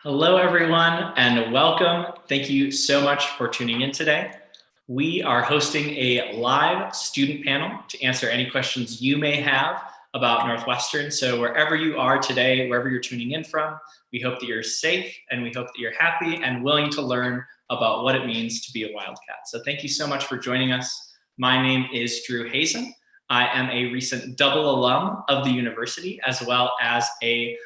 Hello, everyone, and welcome. Thank you so much for tuning in today. We are hosting a live student panel to answer any questions you may have about Northwestern. So wherever you are today, wherever you're tuning in from, we hope that you're safe and we hope that you're happy and willing to learn about what it means to be a Wildcat. So thank you so much for joining us. My name is Drew Hazen. I am a recent double alum of the university, as well as a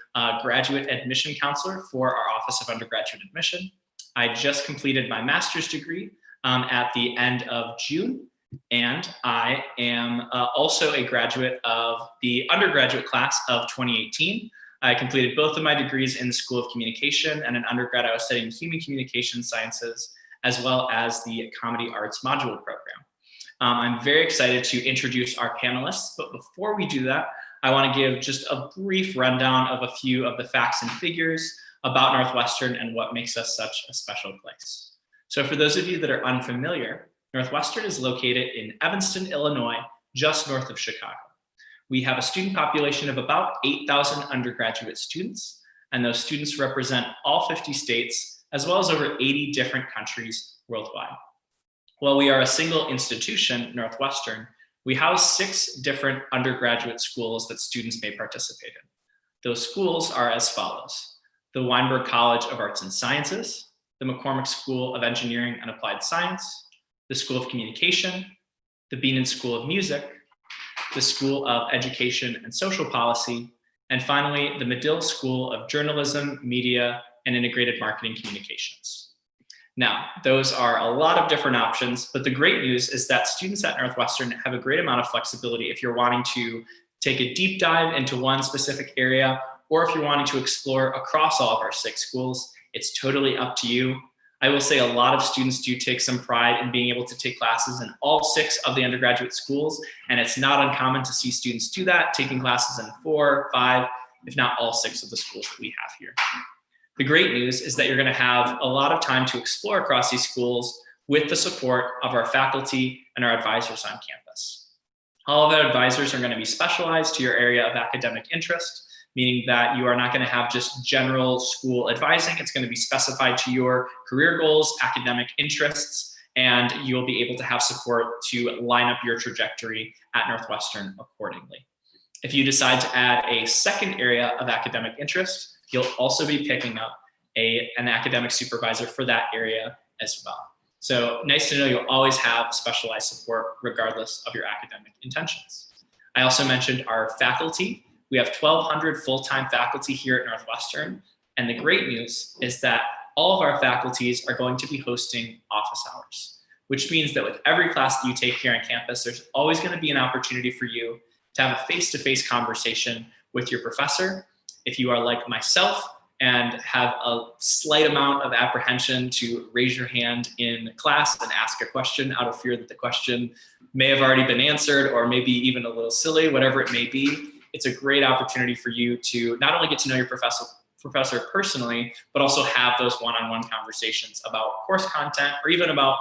graduate admission counselor for our Office of Undergraduate Admission. I just completed my master's degree at the end of June, and I am also a graduate of the undergraduate class of 2018. I completed both of my degrees in the School of Communication, and in undergrad I was studying Human Communication Sciences, as well as the Comedy Arts module program. I'm very excited to introduce our panelists, but before we do that, I want to give just a brief rundown of a few of the facts and figures about Northwestern and what makes us such a special place. So for those of you that are unfamiliar, Northwestern is located in Evanston, Illinois, just north of Chicago. We have a student population of about 8,000 undergraduate students, and those students represent all 50 states, as well as over 80 different countries worldwide. While we are a single institution, Northwestern, we house 6 different undergraduate schools that students may participate in. Those schools are as follows: the Weinberg College of Arts and Sciences, the Mccormick School of Engineering and Applied Science, the School of Communication, the Beanan School of Music, the School of Education and Social Policy, and finally, the Medill School of Journalism, Media, and Integrated Marketing Communications. Now, those are a lot of different options, but the great news is that students at Northwestern have a great amount of flexibility if you're wanting to take a deep dive into one specific area, or if you're wanting to explore across all of our 6 schools. It's totally up to you. I will say a lot of students do take some pride in being able to take classes in all 6 of the undergraduate schools, and it's not uncommon to see students do that, taking classes in 4, 5, if not all 6 of the schools that we have here. The great news is that you're going to have a lot of time to explore across these schools with the support of our faculty and our advisors on campus. All of our advisors are going to be specialized to your area of academic interest, meaning that you are not going to have just general school advising. It's going to be specified to your career goals, academic interests, and you'll be able to have support to line up your trajectory at Northwestern accordingly. If you decide to add a second area of academic interest, you'll also be picking up an academic supervisor for that area as well. So nice to know you'll always have specialized support regardless of your academic intentions. I also mentioned our faculty. We have 1,200 full-time faculty here at Northwestern, and the great news is that all of our faculties are going to be hosting office hours, which means that with every class that you take here on campus, there's always going to be an opportunity for you to have a face-to-face conversation with your professor. If you are like myself and have a slight amount of apprehension to raise your hand in class and ask a question out of fear that the question may have already been answered or maybe even a little silly, whatever it may be, it's a great opportunity for you to not only get to know your professor personally, but also have those one-on-one conversations about course content or even about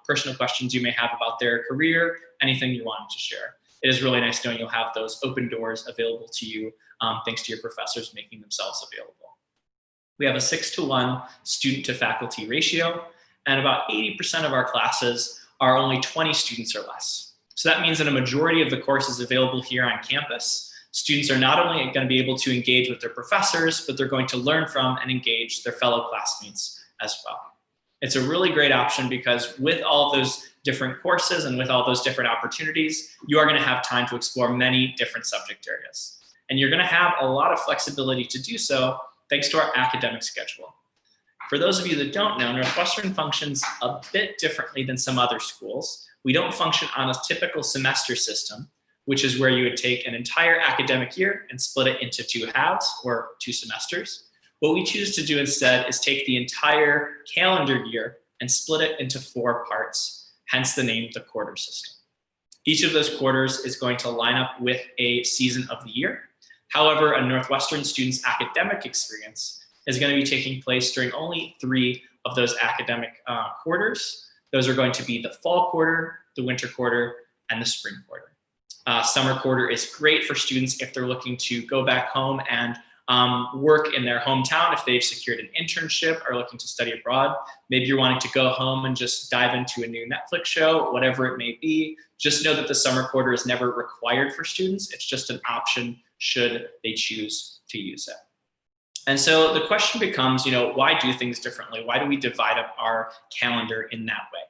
personal questions you may have about their career, anything you wanted to share. It is really nice knowing you'll have those open doors available to you thanks to your professors making themselves available. We have a 6-to-1 student to faculty ratio, and about 80% of our classes are only 20 students or less. So that means that a majority of the courses available here on campus, students are not only going to be able to engage with their professors, but they're going to learn from and engage their fellow classmates as well. It's a really great option because with all of those different courses and with all those different opportunities, you are going to have time to explore many different subject areas. And you're going to have a lot of flexibility to do so thanks to our academic schedule. For those of you that don't know, Northwestern functions a bit differently than some other schools. We don't function on a typical semester system, which is where you would take an entire academic year and split it into 2 halves or 2 semesters. What we choose to do instead is take the entire calendar year and split it into 4 parts, hence the name, the quarter system. Each of those quarters is going to line up with a season of the year. However, a Northwestern student's academic experience is going to be taking place during only 3 of those academic quarters. Those are going to be the fall quarter, the winter quarter, and the spring quarter. Summer quarter is great for students if they're looking to go back home and work in their hometown if they've secured an internship or looking to study abroad. Maybe you're wanting to go home and just dive into a new Netflix show, whatever it may be. Just know that the summer quarter is never required for students. It's just an option should they choose to use it. And so the question becomes, why do things differently? Why do we divide up our calendar in that way?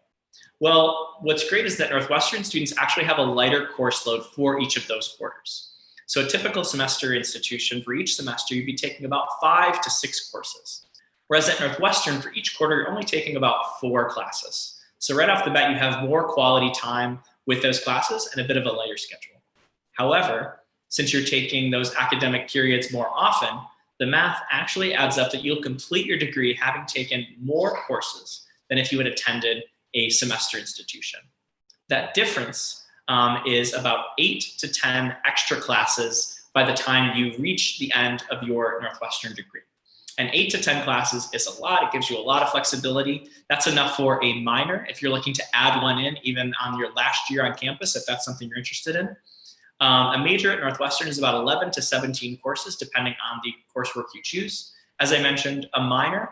Well, what's great is that Northwestern students actually have a lighter course load for each of those quarters. So a typical semester institution, for each semester, you'd be taking about 5 to 6 courses. Whereas at Northwestern, for each quarter, you're only taking about 4 classes. So right off the bat, you have more quality time with those classes and a bit of a lighter schedule. However, since you're taking those academic periods more often, the math actually adds up that you'll complete your degree having taken more courses than if you had attended a semester institution. That difference is about 8 to 10 extra classes by the time you reach the end of your Northwestern degree. And 8 to 10 classes is a lot. It gives you a lot of flexibility. That's enough for a minor if you're looking to add one in even on your last year on campus, if that's something you're interested in. A major at Northwestern is about 11 to 17 courses, depending on the coursework you choose. As I mentioned, a minor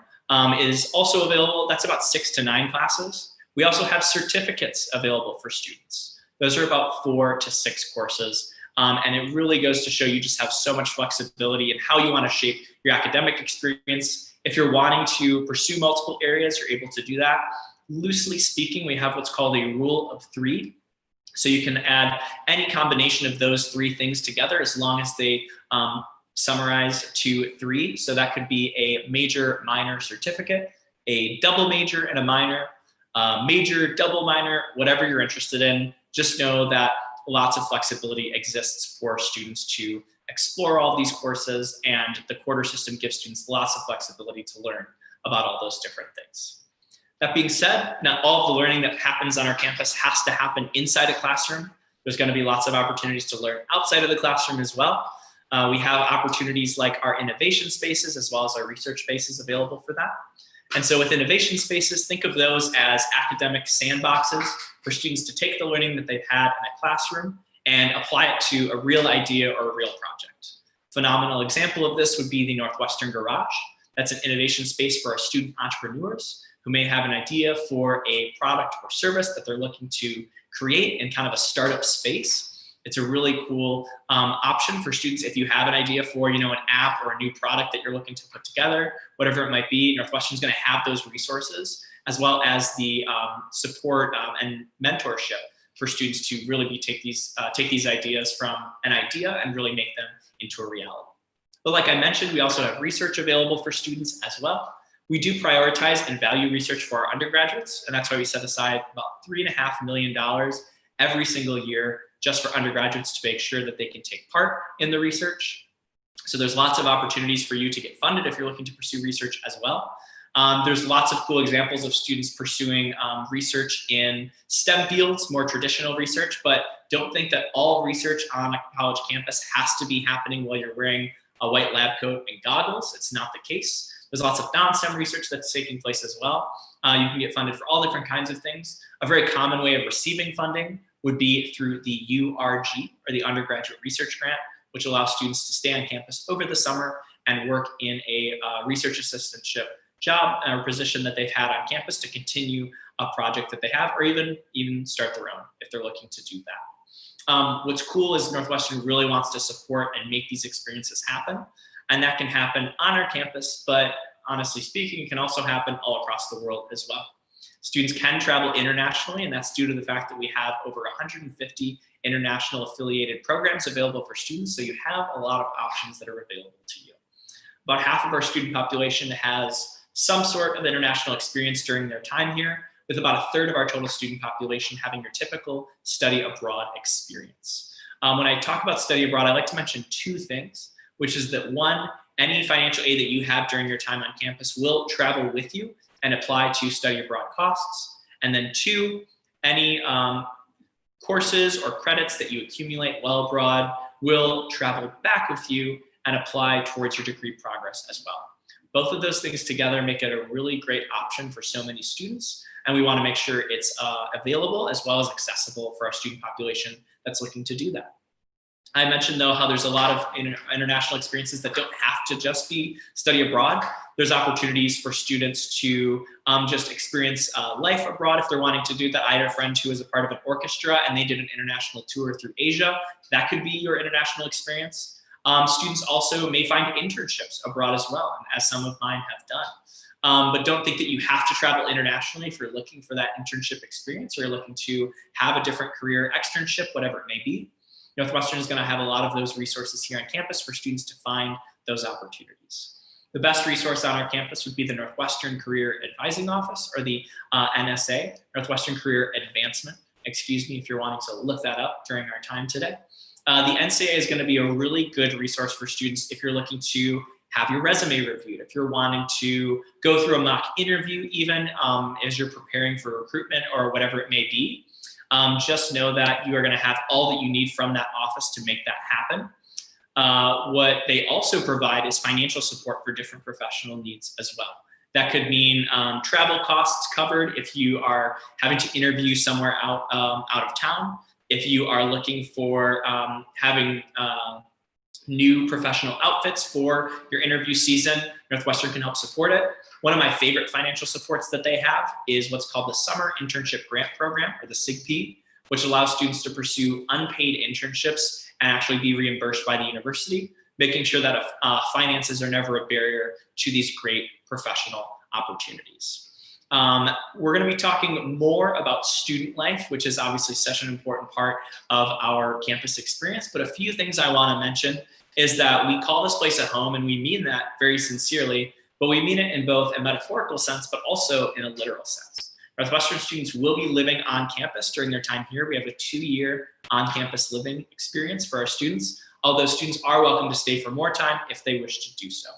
is also available. That's about 6 to 9 classes. We also have certificates available for students. Those are about 4 to 6 courses. And it really goes to show you just have so much flexibility in how you want to shape your academic experience. If you're wanting to pursue multiple areas, you're able to do that. Loosely speaking, we have what's called a rule of 3. So you can add any combination of those 3 things together as long as they summarize to 3. So that could be a major, minor, certificate, a double major and a minor, major, double minor, whatever you're interested in. Just know that lots of flexibility exists for students to explore all these courses, and the quarter system gives students lots of flexibility to learn about all those different things. That being said, not all of the learning that happens on our campus has to happen inside a classroom. There's going to be lots of opportunities to learn outside of the classroom as well. We have opportunities like our innovation spaces as well as our research spaces available for that. And so with innovation spaces, think of those as academic sandboxes for students to take the learning that they've had in a classroom and apply it to a real idea or a real project. Phenomenal example of this would be the Northwestern Garage. That's an innovation space for our student entrepreneurs who may have an idea for a product or service that they're looking to create in kind of a startup space. It's a really cool option for students if you have an idea for, an app or a new product that you're looking to put together, whatever it might be. Northwestern's going to have those resources as well as the support and mentorship for students to really take these ideas from an idea and really make them into a reality. But like I mentioned, we also have research available for students as well. We do prioritize and value research for our undergraduates, and that's why we set aside about $3.5 million every single year just for undergraduates to make sure that they can take part in the research. So there's lots of opportunities for you to get funded if you're looking to pursue research as well. There's lots of cool examples of students pursuing research in STEM fields, more traditional research, but don't think that all research on a college campus has to be happening while you're wearing a white lab coat and goggles. It's not the case. There's lots of non-STEM research that's taking place as well. You can get funded for all different kinds of things. A very common way of receiving funding would be through the URG, or the Undergraduate Research Grant, which allows students to stay on campus over the summer and work in a research assistantship job or position that they've had on campus to continue a project that they have, or even start their own if they're looking to do that. What's cool is Northwestern really wants to support and make these experiences happen. And that can happen on our campus, but honestly speaking, it can also happen all across the world as well. Students can travel internationally, and that's due to the fact that we have over 150 international affiliated programs available for students, so you have a lot of options that are available to you. About half of our student population has some sort of international experience during their time here, with about a third of our total student population having your typical study abroad experience. When I talk about study abroad, I like to mention 2 things, which is that 1, any financial aid that you have during your time on campus will travel with you and apply to study abroad costs. And then 2, any courses or credits that you accumulate while abroad will travel back with you and apply towards your degree progress as well. Both of those things together make it a really great option for so many students, and we want to make sure it's available as well as accessible for our student population that's looking to do that. I mentioned, though, how there's a lot of international experiences that don't have to just be study abroad. There's opportunities for students to just experience life abroad if they're wanting to do that. I had a friend who was a part of an orchestra and they did an international tour through Asia. That could be your international experience. Students also may find internships abroad as well, as some of mine have done. But don't think that you have to travel internationally if you're looking for that internship experience or you're looking to have a different career externship, whatever it may be. Northwestern is going to have a lot of those resources here on campus for students to find those opportunities. The best resource on our campus would be the Northwestern Career Advising Office, or the NSA, Northwestern Career Advancement. Excuse me if you're wanting to look that up during our time today. The NCA is going to be a really good resource for students if you're looking to have your resume reviewed, if you're wanting to go through a mock interview even as you're preparing for recruitment or whatever it may be. Just know that you are going to have all that you need from that office to make that happen. What they also provide is financial support for different professional needs as well. That could mean travel costs covered if you are having to interview somewhere out of town. If you are looking for having new professional outfits for your interview season, Northwestern can help support it. One of my favorite financial supports that they have is what's called the Summer Internship Grant Program, or the SIGP, which allows students to pursue unpaid internships and actually be reimbursed by the university, making sure that finances are never a barrier to these great professional opportunities. We're going to be talking more about student life, which is obviously such an important part of our campus experience. But a few things I want to mention is that we call this place a home, and we mean that very sincerely, but we mean it in both a metaphorical sense, but also in a literal sense. Northwestern students will be living on campus during their time here. We have a 2-year on-campus living experience for our students, although students are welcome to stay for more time if they wish to do so.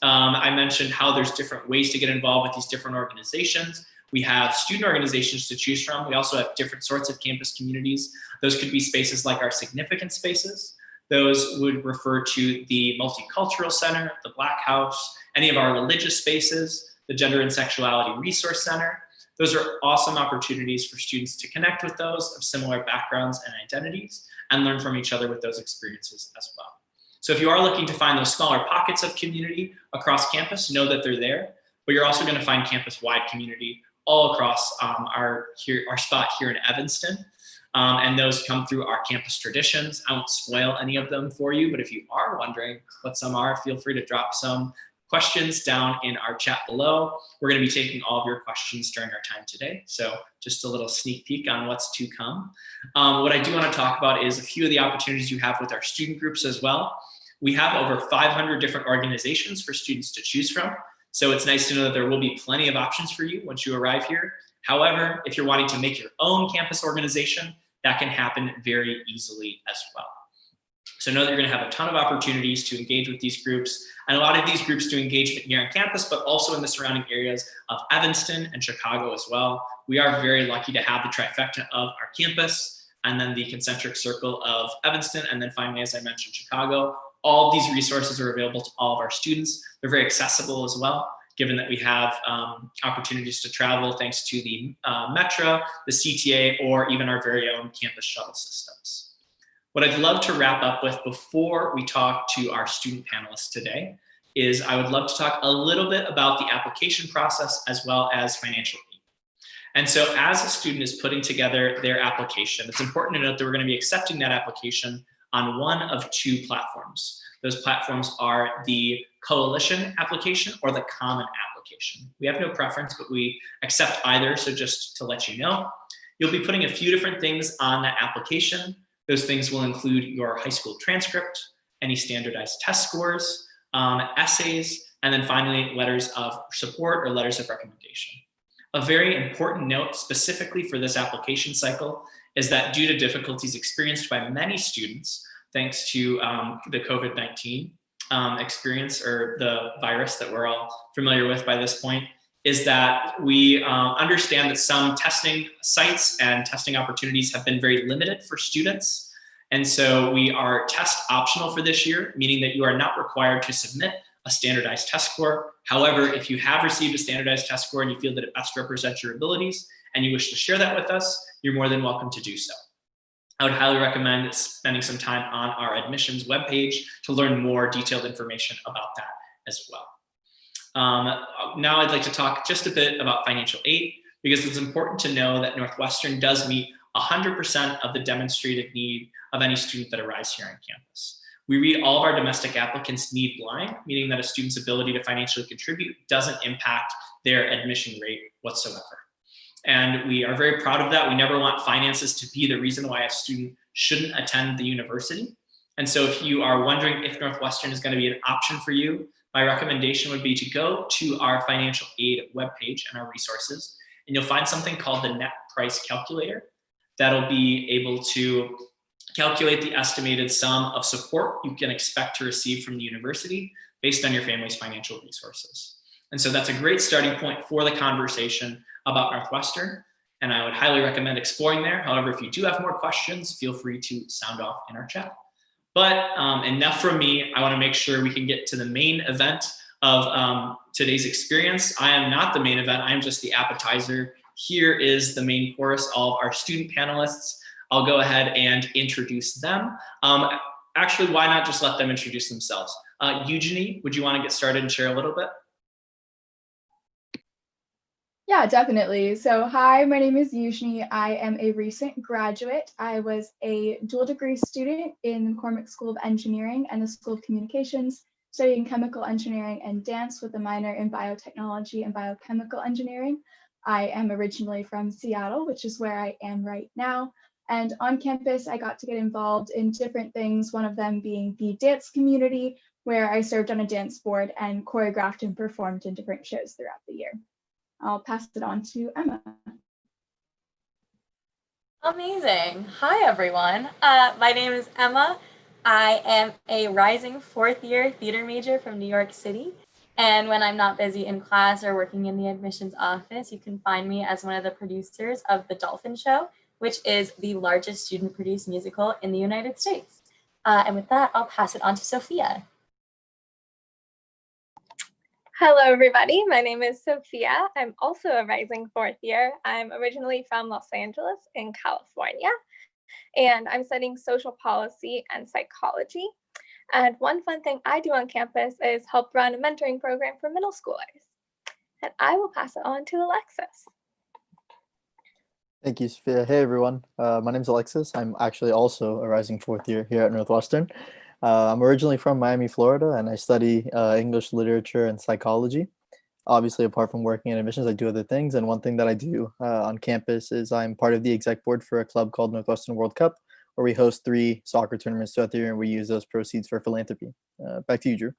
I mentioned how there's different ways to get involved with these different organizations. We have student organizations to choose from. We also have different sorts of campus communities. Those could be spaces like our significant spaces. Those would refer to the Multicultural Center, the Black House, any of our religious spaces, the Gender and Sexuality Resource Center. Those are awesome opportunities for students to connect with those of similar backgrounds and identities and learn from each other with those experiences as well. So if you are looking to find those smaller pockets of community across campus, know that they're there, but you're also going to find campus-wide community all across our spot here in Evanston. And those come through our campus traditions. I won't spoil any of them for you, but if you are wondering what some are, feel free to drop some questions down in our chat below. We're going to be taking all of your questions during our time today. So just a little sneak peek on what's to come. What I do want to talk about is a few of the opportunities you have with our student groups as well. We have over 500 different organizations for students to choose from. So it's nice to know that there will be plenty of options for you once you arrive here. However, if you're wanting to make your own campus organization, that can happen very easily as well. So know that you're going to have a ton of opportunities to engage with these groups, and a lot of these groups do engagement here on campus, but also in the surrounding areas of Evanston and Chicago as well. We are very lucky to have the trifecta of our campus, and then the concentric circle of Evanston, and then finally, as I mentioned, Chicago. All of these resources are available to all of our students. They're very accessible as well, given that we have opportunities to travel thanks to the Metro, the CTA, or even our very own campus shuttle systems. What I'd love to wrap up with before we talk to our student panelists today is I would love to talk a little bit about the application process as well as financial aid. And so as a student is putting together their application, it's important to note that we're going to be accepting that application on one of two platforms. Those platforms are the Coalition application or the Common application. We have no preference, but we accept either. So just to let you know, you'll be putting a few different things on that application. Those things will include your high school transcript, any standardized test scores, essays, and then finally letters of support or letters of recommendation. A very important note specifically for this application cycle is that due to difficulties experienced by many students, thanks to the COVID-19 experience or the virus that we're all familiar with by this point, is that we understand that some testing sites and testing opportunities have been very limited for students. And so we are test optional for this year, meaning that you are not required to submit a standardized test score. However, if you have received a standardized test score and you feel that it best represents your abilities and you wish to share that with us, you're more than welcome to do so. I would highly recommend spending some time on our admissions webpage to learn more detailed information about that as well. Now I'd like to talk just a bit about financial aid, because it's important to know that Northwestern does meet 100% of the demonstrated need of any student that arrives here on campus. We read all of our domestic applicants need blind, meaning that a student's ability to financially contribute doesn't impact their admission rate whatsoever. And we are very proud of that. We never want finances to be the reason why a student shouldn't attend the university. And so if you are wondering if Northwestern is going to be an option for you, my recommendation would be to go to our financial aid webpage and our resources, and you'll find something called the net price calculator that'll be able to calculate the estimated sum of support you can expect to receive from the university based on your family's financial resources. And so that's a great starting point for the conversation about Northwestern, and I would highly recommend exploring there. However, if you do have more questions, feel free to sound off in our chat. But enough from me. I want to make sure we can get to the main event of today's experience. I am not the main event. I am just the appetizer. Here is the main course, all of our student panelists. I'll go ahead and introduce them. Actually, why not just let them introduce themselves? Eugenie, would you want to get started and share a little bit? Yeah, definitely. So hi, my name is Eugenie. I am a recent graduate. I was a dual degree student in the Mccormick School of Engineering and the School of Communications, studying chemical engineering and dance with a minor in biotechnology and biochemical engineering. I am originally from Seattle, which is where I am right now. And on campus, I got to get involved in different things, one of them being the dance community, where I served on a dance board and choreographed and performed in different shows throughout the year. I'll pass it on to Emma. Amazing. Hi, everyone. My name is Emma. I am a rising fourth year theater major from New York City. And when I'm not busy in class or working in the admissions office, you can find me as one of the producers of The Dolphin Show, which is the largest student-produced musical in the United States. And with that, I'll pass it on to Sophia. Hello, everybody. My name is Sophia. I'm also a rising fourth year. I'm originally from Los Angeles in California, and I'm studying social policy and psychology. And one fun thing I do on campus is help run a mentoring program for middle schoolers. And I will pass it on to Alexis. Thank you, Sophia. Hey, everyone. My name is Alexis. I'm actually also a rising fourth year here at Northwestern. I'm originally from Miami, Florida, and I study English literature and psychology. Obviously, apart from working in admissions, I do other things. And one thing that I do on campus is I'm part of the exec board for a club called Northwestern World Cup, where we host 3 soccer tournaments throughout the year, and we use those proceeds for philanthropy. Back to you, Drew.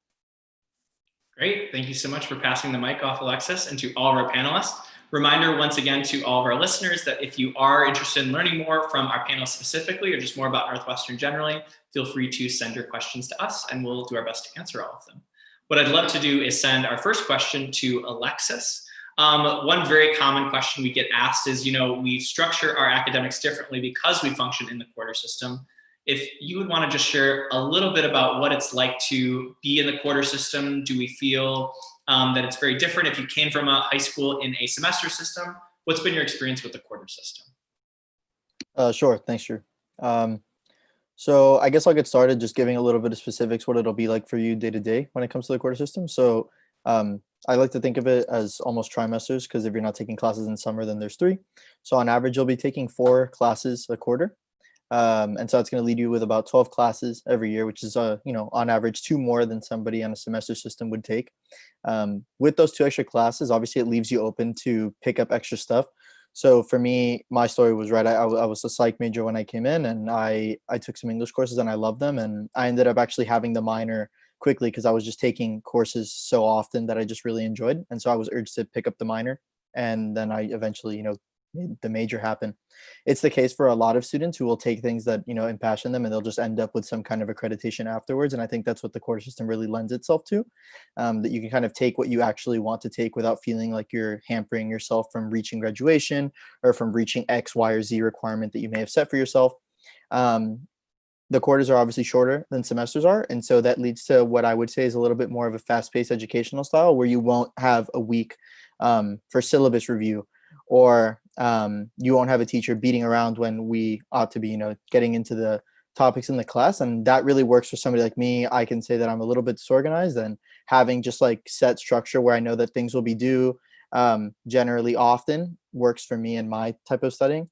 Great. Thank you so much for passing the mic off, Alexis, and to all of our panelists. Reminder once again to all of our listeners that if you are interested in learning more from our panel specifically, or just more about Northwestern generally, feel free to send your questions to us and we'll do our best to answer all of them. What I'd love to do is send our first question to Alexis. One very common question we get asked is, we structure our academics differently because we function in the quarter system. If you would want to just share a little bit about what it's like to be in the quarter system, do we feel that it's very different if you came from a high school in a semester system? What's been your experience with the quarter system? Sure. Thanks, Drew. So I guess I'll get started just giving a little bit of specifics, what it'll be like for you day to day when it comes to the quarter system. So I like to think of it as almost trimesters, because if you're not taking classes in summer, then there's 3. So on average, you'll be taking 4 classes a quarter. And so it's going to lead you with about 12 classes every year, which is, on average 2 more than somebody on a semester system would take. With those 2 extra classes, obviously it leaves you open to pick up extra stuff. So for me, my story was right. I was a psych major when I came in, and I took some English courses and I loved them. And I ended up actually having the minor quickly because I was just taking courses so often that I just really enjoyed. And so I was urged to pick up the minor. And then I eventually, made the major happen. It's the case for a lot of students who will take things that, impassion them, and they'll just end up with some kind of accreditation afterwards. And I think that's what the quarter system really lends itself to, that you can kind of take what you actually want to take without feeling like you're hampering yourself from reaching graduation or from reaching X, Y, or Z requirement that you may have set for yourself. The quarters are obviously shorter than semesters are. And so that leads to what I would say is a little bit more of a fast-paced educational style, where you won't have a week for syllabus review or You won't have a teacher beating around when we ought to be, getting into the topics in the class. And that really works for somebody like me. I can say that I'm a little bit disorganized, and having just like set structure where I know that things will be due generally often works for me and my type of studying.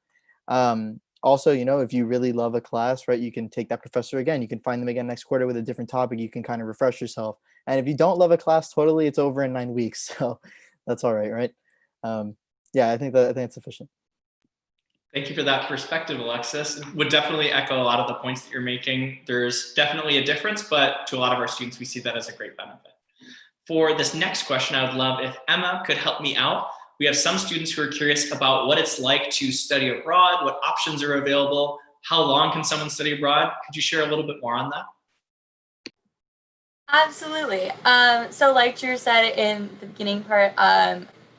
Also, if you really love a class, right, you can take that professor again. You can find them again next quarter with a different topic. You can kind of refresh yourself. And if you don't love a class totally, it's over in 9 weeks. So that's all right, right? Yeah, I think it's sufficient. Thank you for that perspective, Alexis. Would definitely echo a lot of the points that you're making. There's definitely a difference, but to a lot of our students, we see that as a great benefit. For this next question, I would love if Emma could help me out. We have some students who are curious about what it's like to study abroad, what options are available, how long can someone study abroad? Could you share a little bit more on that? Absolutely. So like Drew said in the beginning part,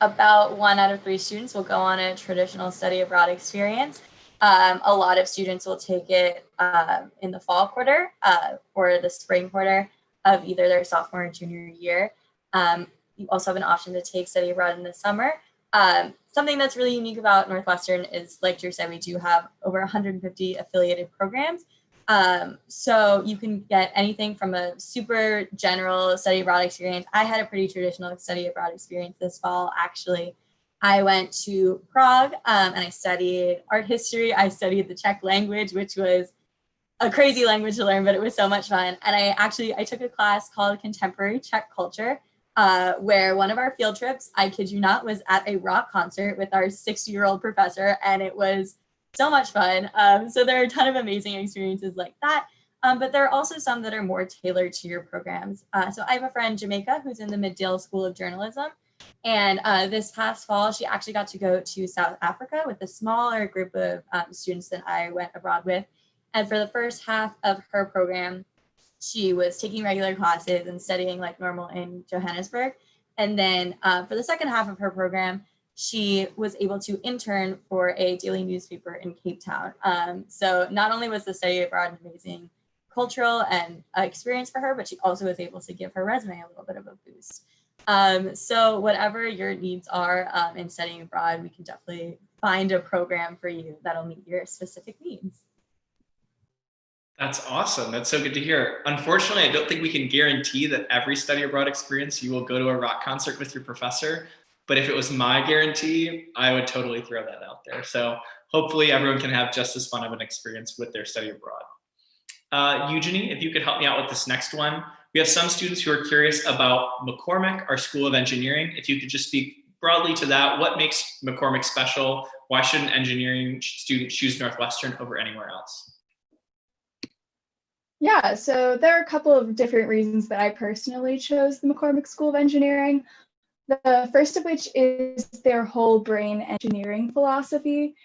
about 1 out of 3 students will go on a traditional study abroad experience. A lot of students will take it in the fall quarter or the spring quarter of either their sophomore or junior year. You also have an option to take study abroad in the summer. Something that's really unique about Northwestern is, like Drew said, we do have over 150 affiliated programs. So you can get anything from a super general study abroad experience. I had a pretty traditional study abroad experience this fall, actually. I went to Prague and I studied art history. I studied the Czech language, which was a crazy language to learn, but it was so much fun. And I took a class called Contemporary Czech Culture, where one of our field trips, I kid you not, was at a rock concert with our 60-year-old professor, and it was so much fun. So there are a ton of amazing experiences like that. But there are also some that are more tailored to your programs. So I have a friend, Jamaica, who's in the Medill School of Journalism. And this past fall, she actually got to go to South Africa with a smaller group of students that I went abroad with. And for the first half of her program, she was taking regular classes and studying like normal in Johannesburg. And then for the second half of her program, she was able to intern for a daily newspaper in Cape Town. So not only was the study abroad an amazing cultural and experience for her, but she also was able to give her resume a little bit of a boost. So whatever your needs are in studying abroad, we can definitely find a program for you that'll meet your specific needs. That's awesome. That's so good to hear. Unfortunately, I don't think we can guarantee that every study abroad experience you will go to a rock concert with your professor. But if it was my guarantee, I would totally throw that out there. So hopefully everyone can have just as fun of an experience with their study abroad. Eugenie, if you could help me out with this next one. We have some students who are curious about Mccormick, our School of Engineering. If you could just speak broadly to that, what makes Mccormick special? Why should an engineering student choose Northwestern over anywhere else? Yeah, so there are a couple of different reasons that I personally chose the Mccormick School of Engineering. The first of which is their whole brain engineering philosophy.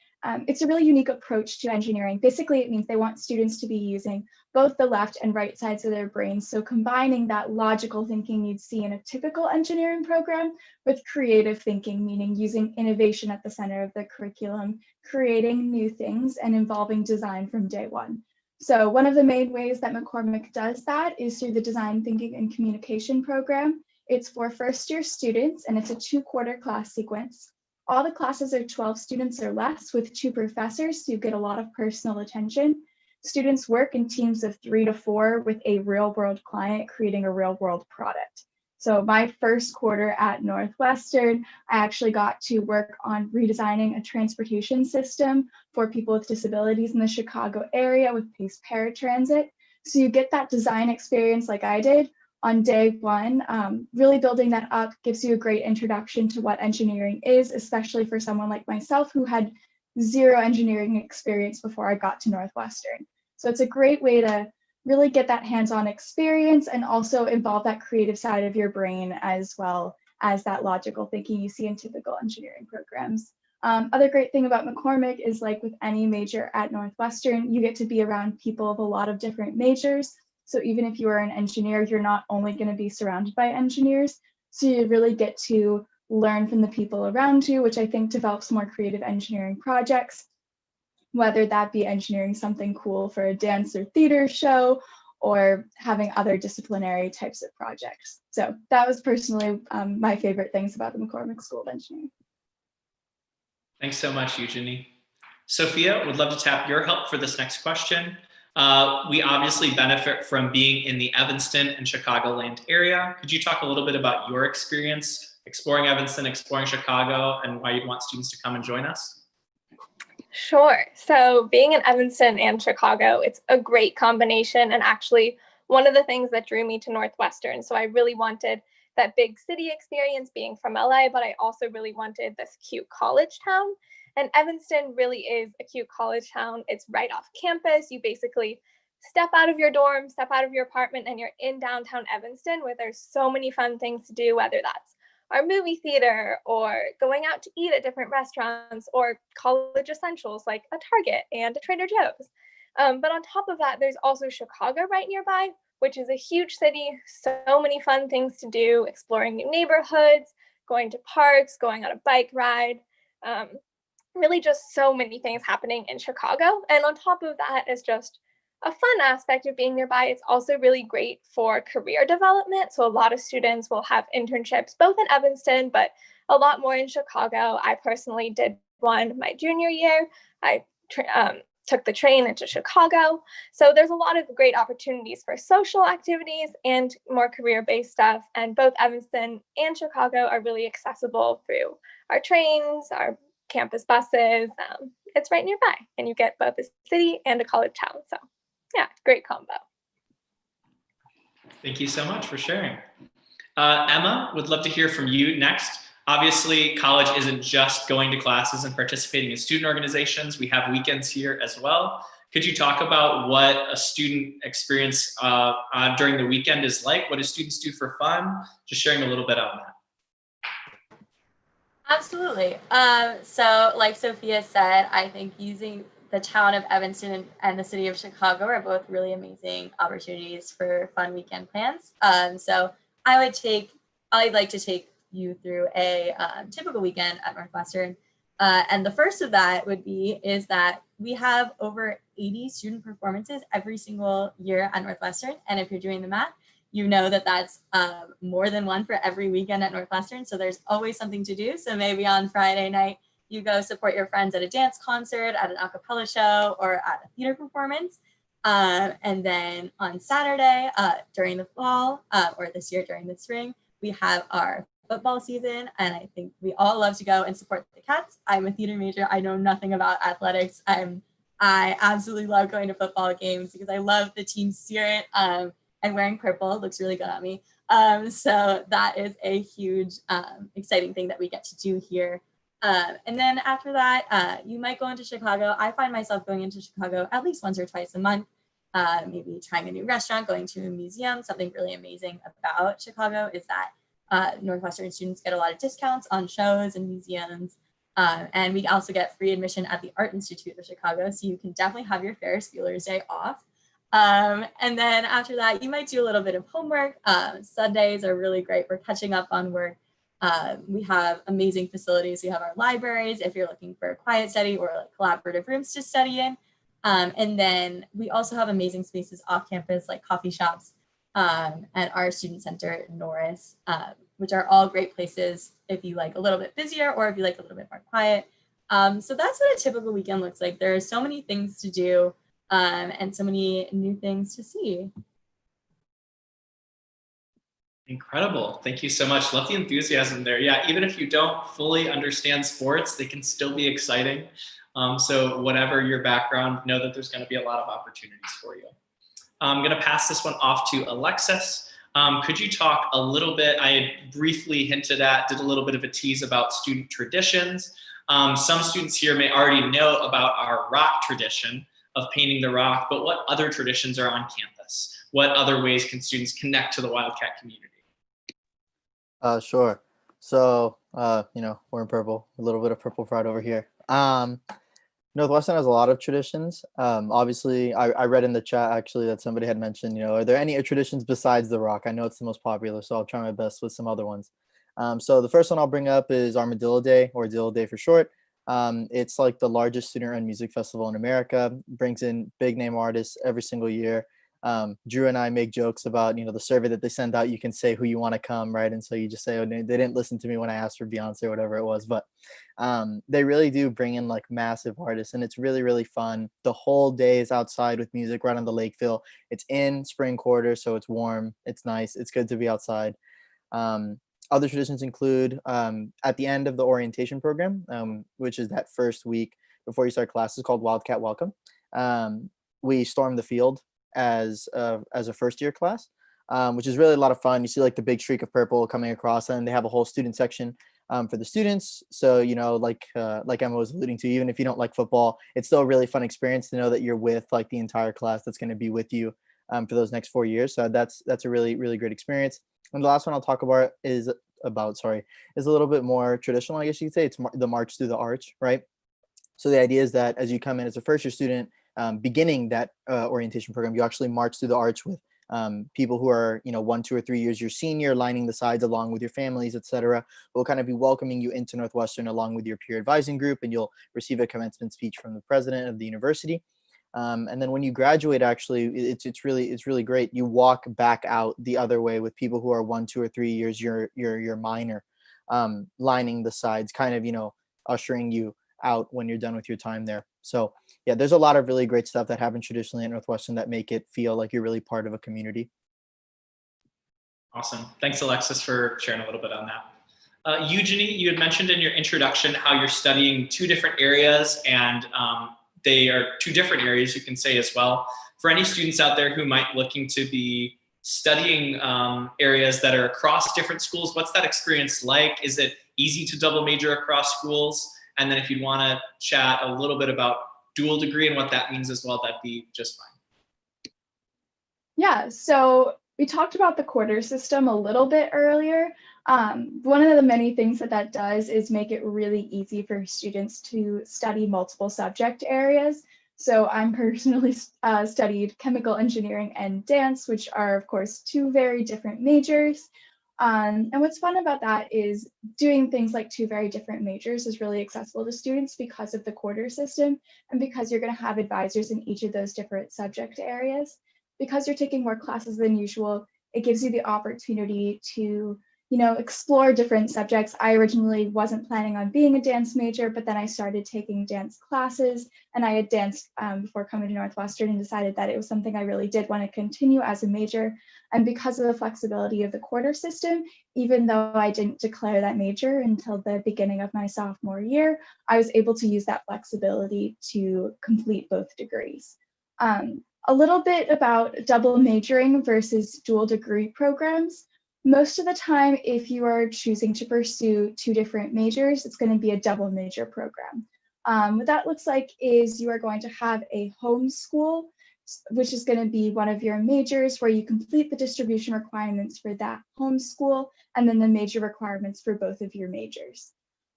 It's a really unique approach to engineering. Basically, it means they want students to be using both the left and right sides of their brains. So combining that logical thinking you'd see in a typical engineering program with creative thinking, meaning using innovation at the center of the curriculum, creating new things and involving design from day one. So one of the main ways that Mccormick does that is through the Design Thinking and Communication program. It's for first-year students, and it's a 2-quarter class sequence. All the classes are 12 students or less with 2 professors, so you get a lot of personal attention. Students work in teams of 3 to 4 with a real-world client creating a real-world product. So my first quarter at Northwestern, I actually got to work on redesigning a transportation system for people with disabilities in the Chicago area with Pace Paratransit. So you get that design experience like I did on day one. Really building that up gives you a great introduction to what engineering is, especially for someone like myself who had 0 engineering experience before I got to Northwestern. So it's a great way to really get that hands-on experience and also involve that creative side of your brain as well as that logical thinking you see in typical engineering programs. Other great thing about Mccormick is, like with any major at Northwestern, you get to be around people of a lot of different majors. So even if you are an engineer, you're not only going to be surrounded by engineers. So you really get to learn from the people around you, which I think develops more creative engineering projects, whether that be engineering something cool for a dance or theater show or having other disciplinary types of projects. So that was personally my favorite things about the Mccormick School of Engineering. Thanks so much, Eugenie. Sophia, would love to tap your help for this next question. We obviously benefit from being in the Evanston and Chicagoland area. Could you talk a little bit about your experience exploring Evanston, exploring Chicago, and why you'd want students to come and join us? Sure. So being in Evanston and Chicago, it's a great combination, and actually one of the things that drew me to Northwestern. So I really wanted that big city experience being from LA, but I also really wanted this cute college town. And Evanston really is a cute college town. It's right off campus. You basically step out of your dorm, step out of your apartment, and you're in downtown Evanston, where there's so many fun things to do, whether that's our movie theater or going out to eat at different restaurants or college essentials like a Target and a Trader Joe's. But on top of that, there's also Chicago right nearby, which is a huge city, so many fun things to do, exploring new neighborhoods, going to parks, going on a bike ride. Really just so many things happening in Chicago. And on top of that is just a fun aspect of being nearby. It's also really great for career development. So a lot of students will have internships both in Evanston, but a lot more in Chicago. I personally did one my junior year. I took the train into Chicago. So there's a lot of great opportunities for social activities and more career-based stuff. And both Evanston and Chicago are really accessible through our trains, our campus buses. It's right nearby, and you get both a city and a college town. So yeah, great combo. Thank you so much for sharing. Emma, would love to hear from you next. Obviously, college isn't just going to classes and participating in student organizations. We have weekends here as well. Could you talk about what a student experience during the weekend is like? What do students do for fun? Just sharing a little bit on that. Absolutely. So like Sophia said, I think using the town of Evanston and the city of Chicago are both really amazing opportunities for fun weekend plans. So I'd like to take you through a typical weekend at Northwestern. And the first of that is that we have over 80 student performances every single year at Northwestern. And if you're doing the math, you know that that's more than one for every weekend at Northwestern. So there's always something to do. So maybe on Friday night, you go support your friends at a dance concert, at an a cappella show, or at a theater performance. And then on Saturday during the fall, or this year during the spring, we have our football season. And I think we all love to go and support the Cats. I'm a theater major. I know nothing about athletics. I absolutely love going to football games because I love the team spirit. And wearing purple looks really good on me. So that is a huge, exciting thing that we get to do here. And then after that, you might go into Chicago. I find myself going into Chicago at least once or twice a month, maybe trying a new restaurant, going to a museum. Something really amazing about Chicago is that Northwestern students get a lot of discounts on shows and museums. And we also get free admission at the Art Institute of Chicago. So you can definitely have your Ferris Bueller's Day off. And then after that, you might do a little bit of homework. Sundays are really great for catching up on work. We have amazing facilities. We have our libraries if you're looking for a quiet study or like collaborative rooms to study in. And then we also have amazing spaces off campus like coffee shops and our student center in Norris, which are all great places if you like a little bit busier or if you like a little bit more quiet. So that's what a typical weekend looks like. There are so many things to do. And so many new things to see. Incredible. Thank you so much. Love the enthusiasm there. Yeah, even if you don't fully understand sports, they can still be exciting. So whatever your background, know that there's going to be a lot of opportunities for you. I'm going to pass this one off to Alexis. Could you talk a little bit, I had briefly hinted at, did a little bit of a tease about student traditions. Some students here may already know about our rock tradition of painting the rock, but what other traditions are on campus? What other ways can students connect to the Wildcat community? Sure. So, we're in purple, a little bit of purple pride over here. Northwestern has a lot of traditions. Obviously, I read in the chat actually that somebody had mentioned, are there any traditions besides the rock? I know it's the most popular, so I'll try my best with some other ones. So the first one I'll bring up is Armadillo Day, or Dill Day for short. It's like the largest student-run music festival in America, brings in big name artists every single year. Drew and I make jokes about, the survey that they send out, you can say who you want to come, right? And so you just say, oh, they didn't listen to me when I asked for Beyonce or whatever it was. But they really do bring in like massive artists, and it's really, really fun. The whole day is outside with music right on the Lakeville. It's in spring quarter, so it's warm. It's nice. It's good to be outside. Other traditions include at the end of the orientation program, which is that first week before you start classes, called Wildcat Welcome. We storm the field as a first year class, which is really a lot of fun. You see like the big streak of purple coming across, and they have a whole student section for the students. So, like Emma was alluding to, even if you don't like football, it's still a really fun experience to know that you're with like the entire class that's going to be with you for those next 4 years. So that's a really, really great experience. And the last one I'll talk about is a little bit more traditional, I guess you could say. It's the March Through the Arch, right? So the idea is that as you come in as a first year student, beginning that orientation program, you actually march through the arch with people who are, 1, 2, or 3 years your senior, lining the sides along with your families, etc. We'll kind of be welcoming you into Northwestern along with your peer advising group, and you'll receive a commencement speech from the president of the university. And then when you graduate, actually, it's really great. You walk back out the other way with people who are 1, 2, or 3 years your minor, lining the sides, kind of, ushering you out when you're done with your time there. So yeah, there's a lot of really great stuff that happens traditionally at Northwestern that make it feel like you're really part of a community. Awesome. Thanks, Alexis, for sharing a little bit on that. Eugenie, you had mentioned in your introduction how you're studying 2 different areas, and they are 2 different areas, you can say as well. For any students out there who might looking to be studying areas that are across different schools, what's that experience like? Is it easy to double major across schools? And then if you'd want to chat a little bit about dual degree and what that means as well, that'd be just fine. Yeah, so we talked about the quarter system a little bit earlier. One of the many things that does is make it really easy for students to study multiple subject areas. So I'm personally studied chemical engineering and dance, which are, of course, 2 very different majors. And what's fun about that is doing things like 2 very different majors is really accessible to students because of the quarter system, and because you're going to have advisors in each of those different subject areas. Because you're taking more classes than usual, it gives you the opportunity to, explore different subjects. I originally wasn't planning on being a dance major, but then I started taking dance classes, and I had danced before coming to Northwestern, and decided that it was something I really did want to continue as a major. And because of the flexibility of the quarter system, even though I didn't declare that major until the beginning of my sophomore year, I was able to use that flexibility to complete both degrees. A little bit about double majoring versus dual degree programs. Most of the time, if you are choosing to pursue 2 different majors, it's going to be a double major program. What that looks like is you are going to have a home school, which is going to be one of your majors, where you complete the distribution requirements for that home school, and then the major requirements for both of your majors.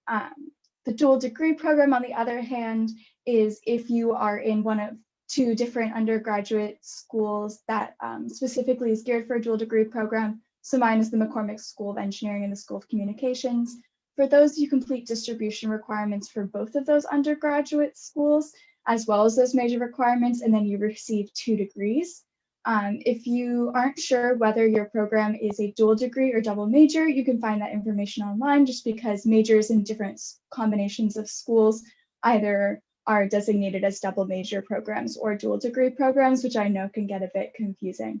The dual degree program, on the other hand, is if you are in one of 2 different undergraduate schools that specifically is geared for a dual degree program. So mine is the Mccormick School of Engineering and the School of Communications. For those, you complete distribution requirements for both of those undergraduate schools, as well as those major requirements, and then you receive 2 degrees. If you aren't sure whether your program is a dual degree or double major, you can find that information online, just because majors in different combinations of schools either are designated as double major programs or dual degree programs, which I know can get a bit confusing.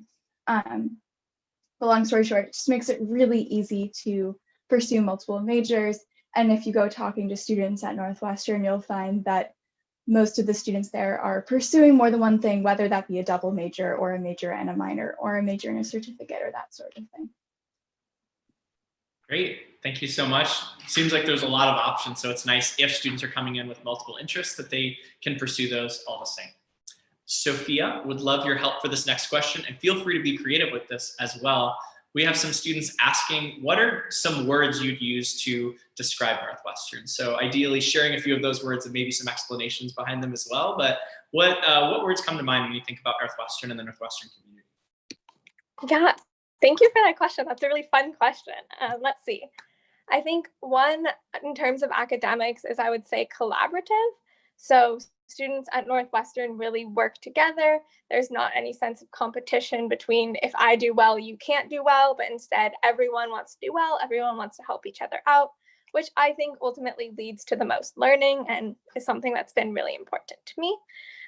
But long story short, it just makes it really easy to pursue multiple majors. And if you go talking to students at Northwestern, you'll find that most of the students there are pursuing more than one thing, whether that be a double major or a major and a minor or a major and a certificate or that sort of thing. Great, thank you so much. Seems like there's a lot of options, so it's nice if students are coming in with multiple interests that they can pursue those all the same. Sophia, would love your help for this next question, and feel free to be creative with this as well. We have some students asking, what are some words you'd use to describe Northwestern? So ideally sharing a few of those words and maybe some explanations behind them as well, but what words come to mind when you think about Northwestern and the Northwestern community? Yeah, thank you for that question. That's a really fun question. Let's see. I think one, in terms of academics, is I would say collaborative. So students at Northwestern really work together. There's not any sense of competition between if I do well, you can't do well, but instead everyone wants to do well, everyone wants to help each other out, which I think ultimately leads to the most learning and is something that's been really important to me.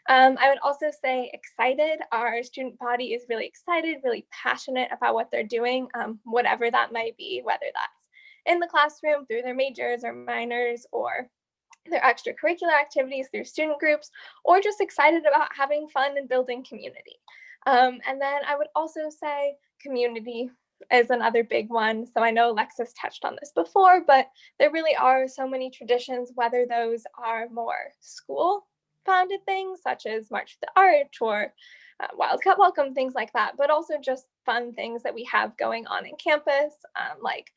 I would also say excited. Our student body is really excited, really passionate about what they're doing, whatever that might be, whether that's in the classroom through their majors or minors, or their extracurricular activities through student groups, or just excited about having fun and building community. And then I would also say community is another big one. So I know Alexis touched on this before, but there really are so many traditions, whether those are more school founded things such as March for the Arch or Wildcat Welcome, things like that, but also just fun things that we have going on in campus, like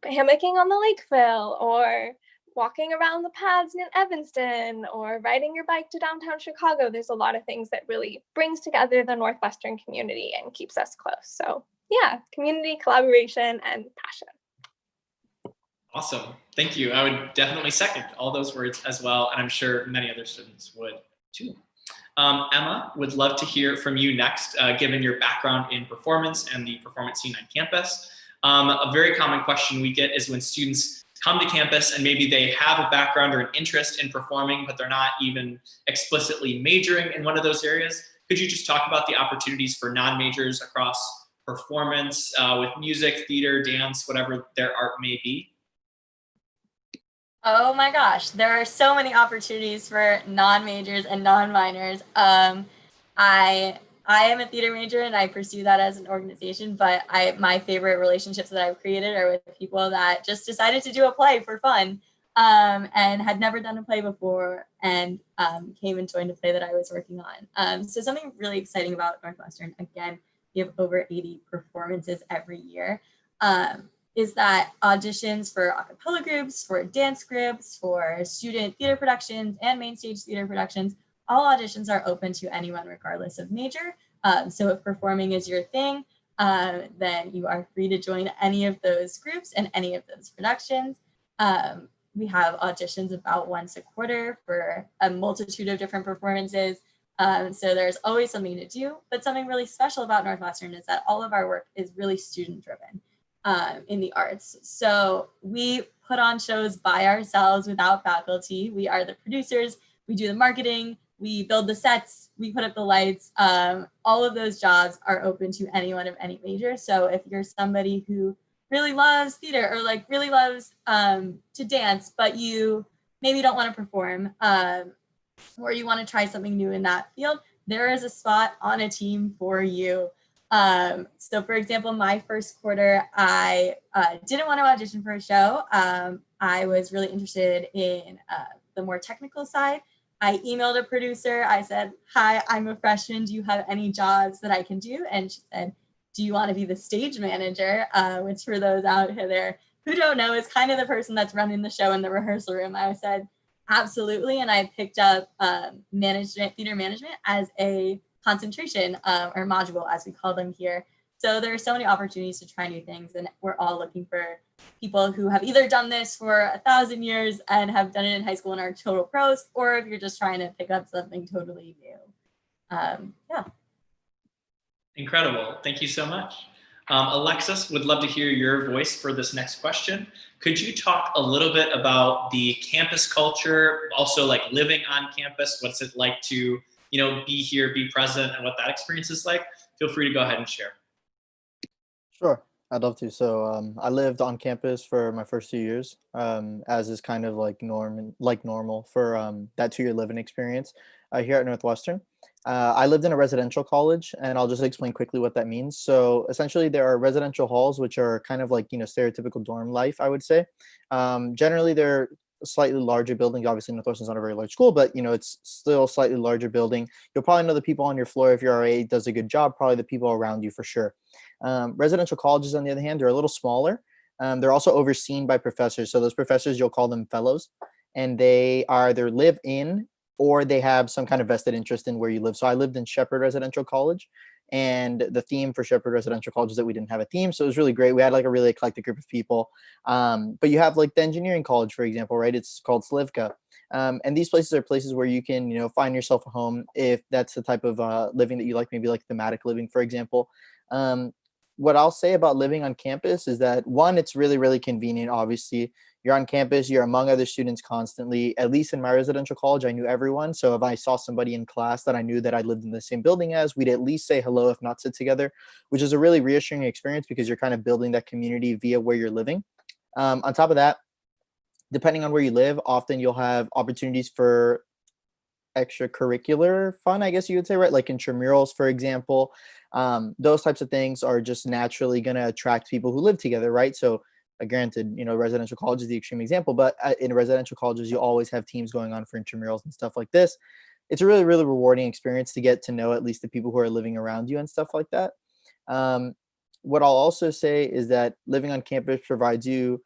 hammocking on the Lakeville, or walking around the paths in Evanston, or riding your bike to downtown Chicago. There's a lot of things that really brings together the Northwestern community and keeps us close. So yeah, community, collaboration, and passion. Awesome. Thank you. I would definitely second all those words as well, and I'm sure many other students would too. Emma, would love to hear from you next, given your background in performance and the performance scene on campus. A very common question we get is when students come to campus and maybe they have a background or an interest in performing, but they're not even explicitly majoring in one of those areas. Could you just talk about the opportunities for non-majors across performance with music, theater, dance, whatever their art may be? Oh my gosh, there are so many opportunities for non-majors and non-minors. I am a theater major and I pursue that as an organization, but my favorite relationships that I've created are with people that just decided to do a play for fun and had never done a play before and came and joined a play that I was working on. So something really exciting about Northwestern, again, we have over 80 performances every year, is that auditions for a cappella groups, for dance groups, for student theater productions and main stage theater productions, all auditions are open to anyone regardless of major. So if performing is your thing, then you are free to join any of those groups and any of those productions. We have auditions about once a quarter for a multitude of different performances. So there's always something to do, but something really special about Northwestern is that all of our work is really student driven in the arts. So we put on shows by ourselves without faculty. We are the producers, we do the marketing, we build the sets, we put up the lights. All of those jobs are open to anyone of any major. So if you're somebody who really loves theater or like really loves to dance, but you maybe don't want to perform or you want to try something new in that field, there is a spot on a team for you. So for example, my first quarter, I didn't want to audition for a show. I was really interested in the more technical side. I emailed a producer. I said, hi, I'm a freshman. Do you have any jobs that I can do? And she said, do you want to be the stage manager? Which for those out there who don't know is kind of the person that's running the show in the rehearsal room. I said, absolutely. And I picked up theater management as a concentration or module, as we call them here. So there are so many opportunities to try new things, and we're all looking for people who have either done this for 1,000 years and have done it in high school and are total pros, or if you're just trying to pick up something totally new. Yeah. Incredible. Thank you so much. Alexis, would love to hear your voice for this next question. Could you talk a little bit about the campus culture, also like living on campus? What's it like to, be here, be present, and what that experience is like? Feel free to go ahead and share. Sure, I'd love to. So I lived on campus for my first 2 years, as is kind of like normal for that 2-year living experience here at Northwestern. I lived in a residential college, and I'll just explain quickly what that means. So essentially, there are residential halls, which are kind of like stereotypical dorm life, I would say. Generally, they're slightly larger buildings. Obviously, Northwestern's not a very large school, but it's still a slightly larger building. You'll probably know the people on your floor if your RA does a good job. Probably the people around you for sure. Residential colleges, on the other hand, they're a little smaller. They're also overseen by professors. So those professors, you'll call them fellows, and they either live in or they have some kind of vested interest in where you live. So I lived in Shepherd Residential College, and the theme for Shepherd Residential College is that we didn't have a theme. So it was really great. We had like a really eclectic group of people. But you have like the engineering college, for example, right? It's called Slivka. And these places are places where you can, find yourself a home if that's the type of living that you like, maybe like thematic living, for example. What I'll say about living on campus is that, one, it's really, really convenient. Obviously, you're on campus, you're among other students constantly. At least in my residential college, I knew everyone. So if I saw somebody in class that I knew that I lived in the same building as, we'd at least say hello, if not sit together, which is a really reassuring experience because you're kind of building that community via where you're living. On top of that, depending on where you live, often you'll have opportunities for extracurricular fun, I guess you would say, right? Like intramurals, for example. Those types of things are just naturally going to attract people who live together, right? So granted, residential college is the extreme example, but in residential colleges, you always have teams going on for intramurals and stuff like this. It's a really, really rewarding experience to get to know at least the people who are living around you and stuff like that. What I'll also say is that living on campus provides you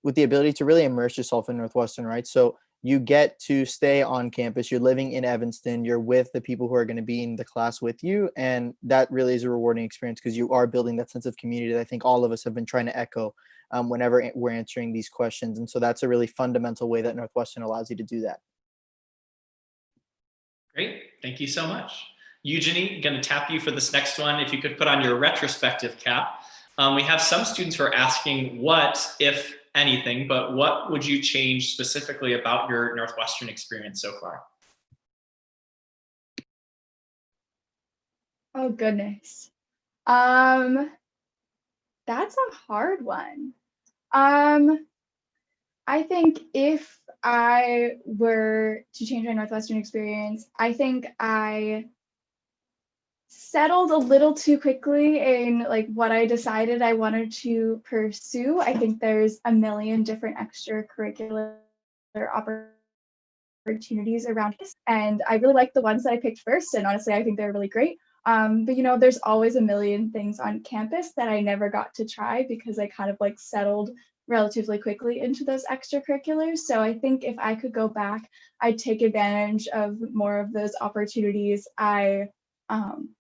with the ability to really immerse yourself in Northwestern, right? So you get to stay on campus, you're living in Evanston, you're with the people who are going to be in the class with you. And that really is a rewarding experience because you are building that sense of community that I think all of us have been trying to echo whenever we're answering these questions. And so that's a really fundamental way that Northwestern allows you to do that. Great, thank you so much. Eugenie, I'm going to tap you for this next one. If you could put on your retrospective cap. We have some students who are asking what, if anything, but what would you change specifically about your Northwestern experience so far? Oh goodness. That's a hard one. I think if I were to change my Northwestern experience, I think I settled a little too quickly in like what I decided I wanted to pursue. I think there's a million different extracurricular opportunities around this, and I really like the ones that I picked first, and honestly I think they're really great. But there's always a million things on campus that I never got to try because I kind of like settled relatively quickly into those extracurriculars. So I think if I could go back, I'd take advantage of more of those opportunities.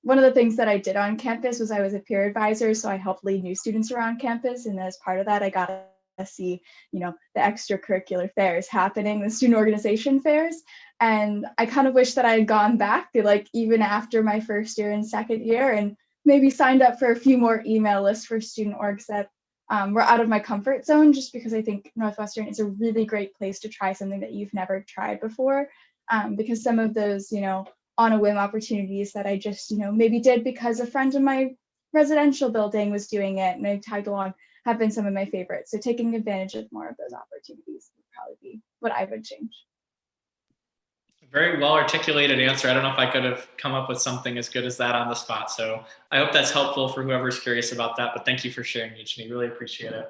One of the things that I did on campus was I was a peer advisor, so I helped lead new students around campus, and as part of that, I got to see, the extracurricular fairs happening, the student organization fairs, and I kind of wish that I had gone back, like even after my first year and second year, and maybe signed up for a few more email lists for student orgs that were out of my comfort zone, just because I think Northwestern is a really great place to try something that you've never tried before, because some of those, on a whim opportunities that I just, maybe did because a friend in my residential building was doing it and I tagged along, have been some of my favorites. So taking advantage of more of those opportunities would probably be what I would change. Very well articulated answer. I don't know if I could have come up with something as good as that on the spot. So I hope that's helpful for whoever's curious about that, but thank you for sharing, Eugenie. Really appreciate it.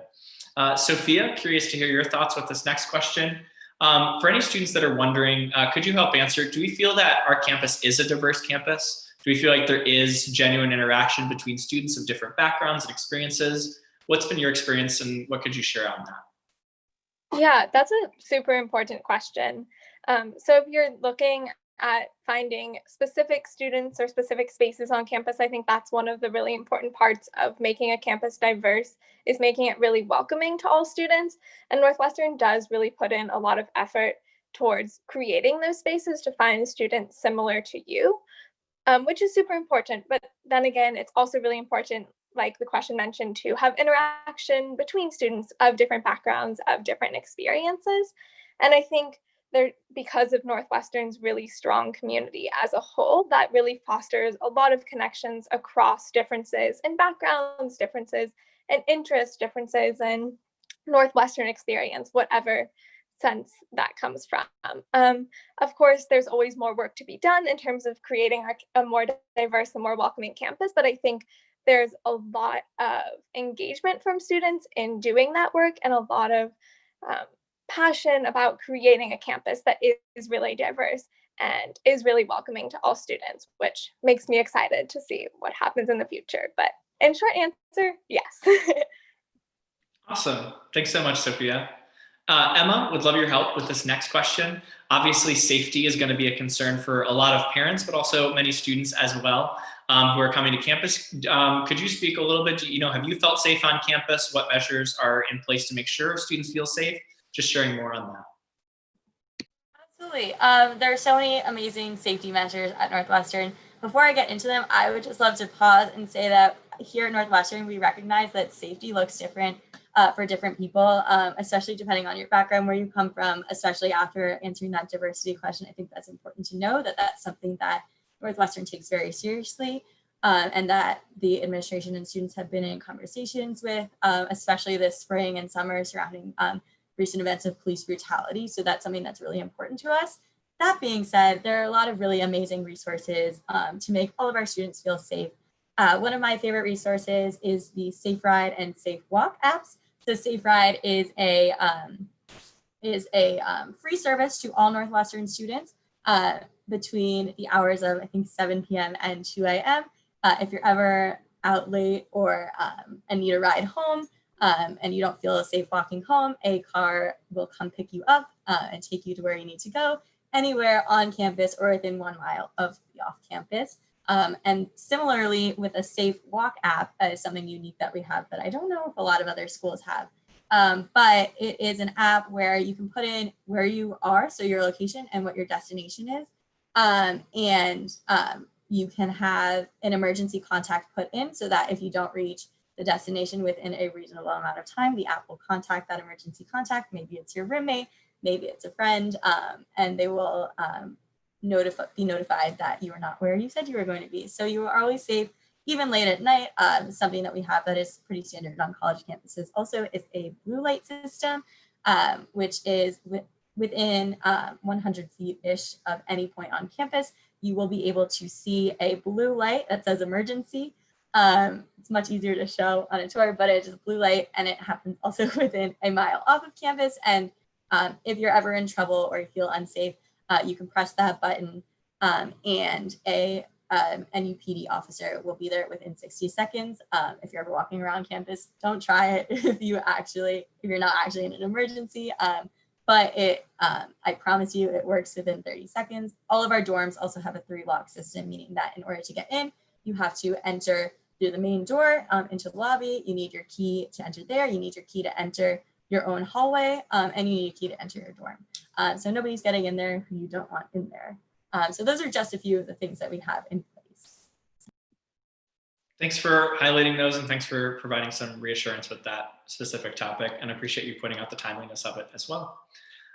Sophia, curious to hear your thoughts with this next question. For any students that are wondering, could you help answer, do we feel that our campus is a diverse campus? Do we feel like there is genuine interaction between students of different backgrounds and experiences? What's been your experience and what could you share on that? Yeah, that's a super important question. So if you're looking at finding specific students or specific spaces on campus, I think that's one of the really important parts of making a campus diverse, is making it really welcoming to all students. And Northwestern does really put in a lot of effort towards creating those spaces to find students similar to you, which is super important. But then again, it's also really important, like the question mentioned, to have interaction between students of different backgrounds, of different experiences. And I think because of Northwestern's really strong community as a whole, that really fosters a lot of connections across differences in backgrounds, differences and interest, differences in Northwestern experience, whatever sense that comes from. Of course, there's always more work to be done in terms of creating a more diverse and more welcoming campus, but I think there's a lot of engagement from students in doing that work and a lot of passion about creating a campus that is really diverse and is really welcoming to all students, which makes me excited to see what happens in the future. But in short answer, yes. Awesome. Thanks so much, Sophia. Emma, would love your help with this next question. Obviously, safety is going to be a concern for a lot of parents, but also many students as well who are coming to campus. Could you speak a little bit, have you felt safe on campus? What measures are in place to make sure students feel safe? Just sharing more on that. absolutely. There are so many amazing safety measures at Northwestern. Before I get into them, I would just love to pause and say that here at Northwestern, we recognize that safety looks different for different people, especially depending on your background, where you come from, especially after answering that diversity question. I think that's important to know that that's something that Northwestern takes very seriously, and that the administration and students have been in conversations with, especially this spring and summer surrounding recent events of police brutality. So that's something that's really important to us. That being said, there are a lot of really amazing resources to make all of our students feel safe. One of my favorite resources is the Safe Ride and Safe Walk apps. So Safe Ride is a free service to all Northwestern students between the hours of, I think, 7 p.m. and 2 a.m. If you're ever out late or and need a ride home and you don't feel safe walking home, a car will come pick you up and take you to where you need to go, anywhere on campus or within 1 mile of the off campus. And similarly, with a Safe Walk app is something unique that we have that I don't know if a lot of other schools have. But it is an app where you can put in where you are, so your location and what your destination is. You can have an emergency contact put in so that if you don't reach the destination within a reasonable amount of time, the app will contact that emergency contact. Maybe it's your roommate, maybe it's a friend, and they will be notified that you are not where you said you were going to be. So you are always safe, even late at night. Something that we have that is pretty standard on college campuses also is a blue light system, which is within 100 feet-ish of any point on campus. You will be able to see a blue light that says emergency. It's much easier to show on a tour, but it is a blue light, and it happens also within a mile off of campus. And if you're ever in trouble or you feel unsafe, you can press that button, and a NUPD officer will be there within 60 seconds. If you're ever walking around campus, don't try it if you're not actually in an emergency. But I promise you, it works within 30 seconds. All of our dorms also have a 3-lock system, meaning that in order to get in, you have to enter through the main door into the lobby. You need your key to enter there. You need your key to enter your own hallway, and you need a key to enter your dorm. So nobody's getting in there who you don't want in there. So those are just a few of the things that we have in place. Thanks for highlighting those, and thanks for providing some reassurance with that specific topic, and I appreciate you pointing out the timeliness of it as well.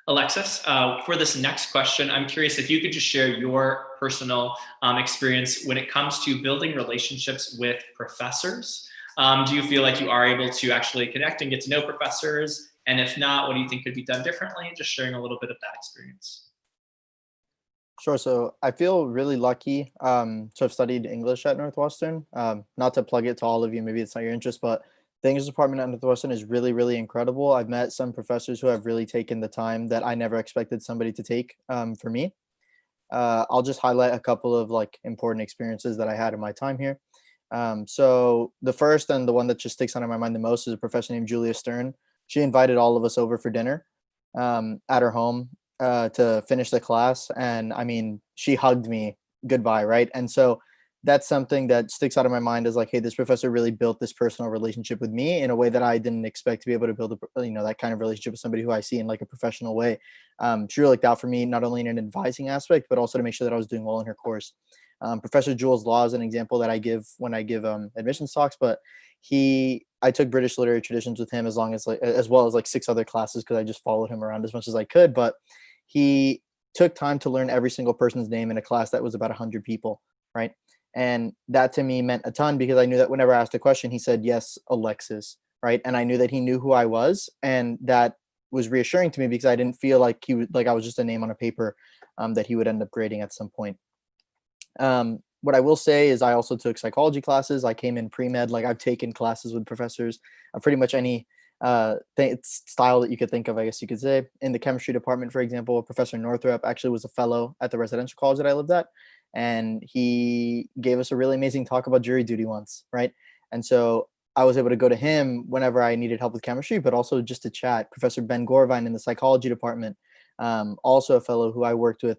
Alexis, for this next question, I'm curious if you could just share your personal experience when it comes to building relationships with professors. Do you feel like you are able to actually connect and get to know professors? And if not, what do you think could be done differently? Just sharing a little bit of that experience. Sure. So I feel really lucky to have studied English at Northwestern. Not to plug it to all of you, maybe it's not your interest, but the English department at Northwestern is really, really incredible. I've met some professors who have really taken the time that I never expected somebody to take for me. I'll just highlight a couple of important experiences that I had in my time here. So the first and the one that just sticks out in my mind the most is a professor named Julia Stern. She invited all of us over for dinner at her home to finish the class. And I mean, she hugged me goodbye, right? And so that's something that sticks out of my mind is like, hey, this professor really built this personal relationship with me in a way that I didn't expect to be able to build that kind of relationship with somebody who I see in like a professional way. She really looked out for me, not only in an advising aspect, but also to make sure that I was doing well in her course. Professor Jules Law is an example that I give when I give admissions talks, but I took British literary traditions with him as well as 6 other classes because I just followed him around as much as I could. But he took time to learn every single person's name in a class that was about 100 people, right? And that to me meant a ton because I knew that whenever I asked a question, he said, yes, Alexis, right? And I knew that he knew who I was, and that was reassuring to me because I didn't feel like I was just a name on a paper that he would end up grading at some point. What I will say is I also took psychology classes. I came in pre-med, I've taken classes with professors of pretty much any style that you could think of, I guess you could say. In the chemistry department, for example, Professor Northrup actually was a fellow at the residential college that I lived at. And he gave us a really amazing talk about jury duty once, right? And so I was able to go to him whenever I needed help with chemistry, but also just to chat. Professor Ben Gorvine in the psychology department, also a fellow who I worked with,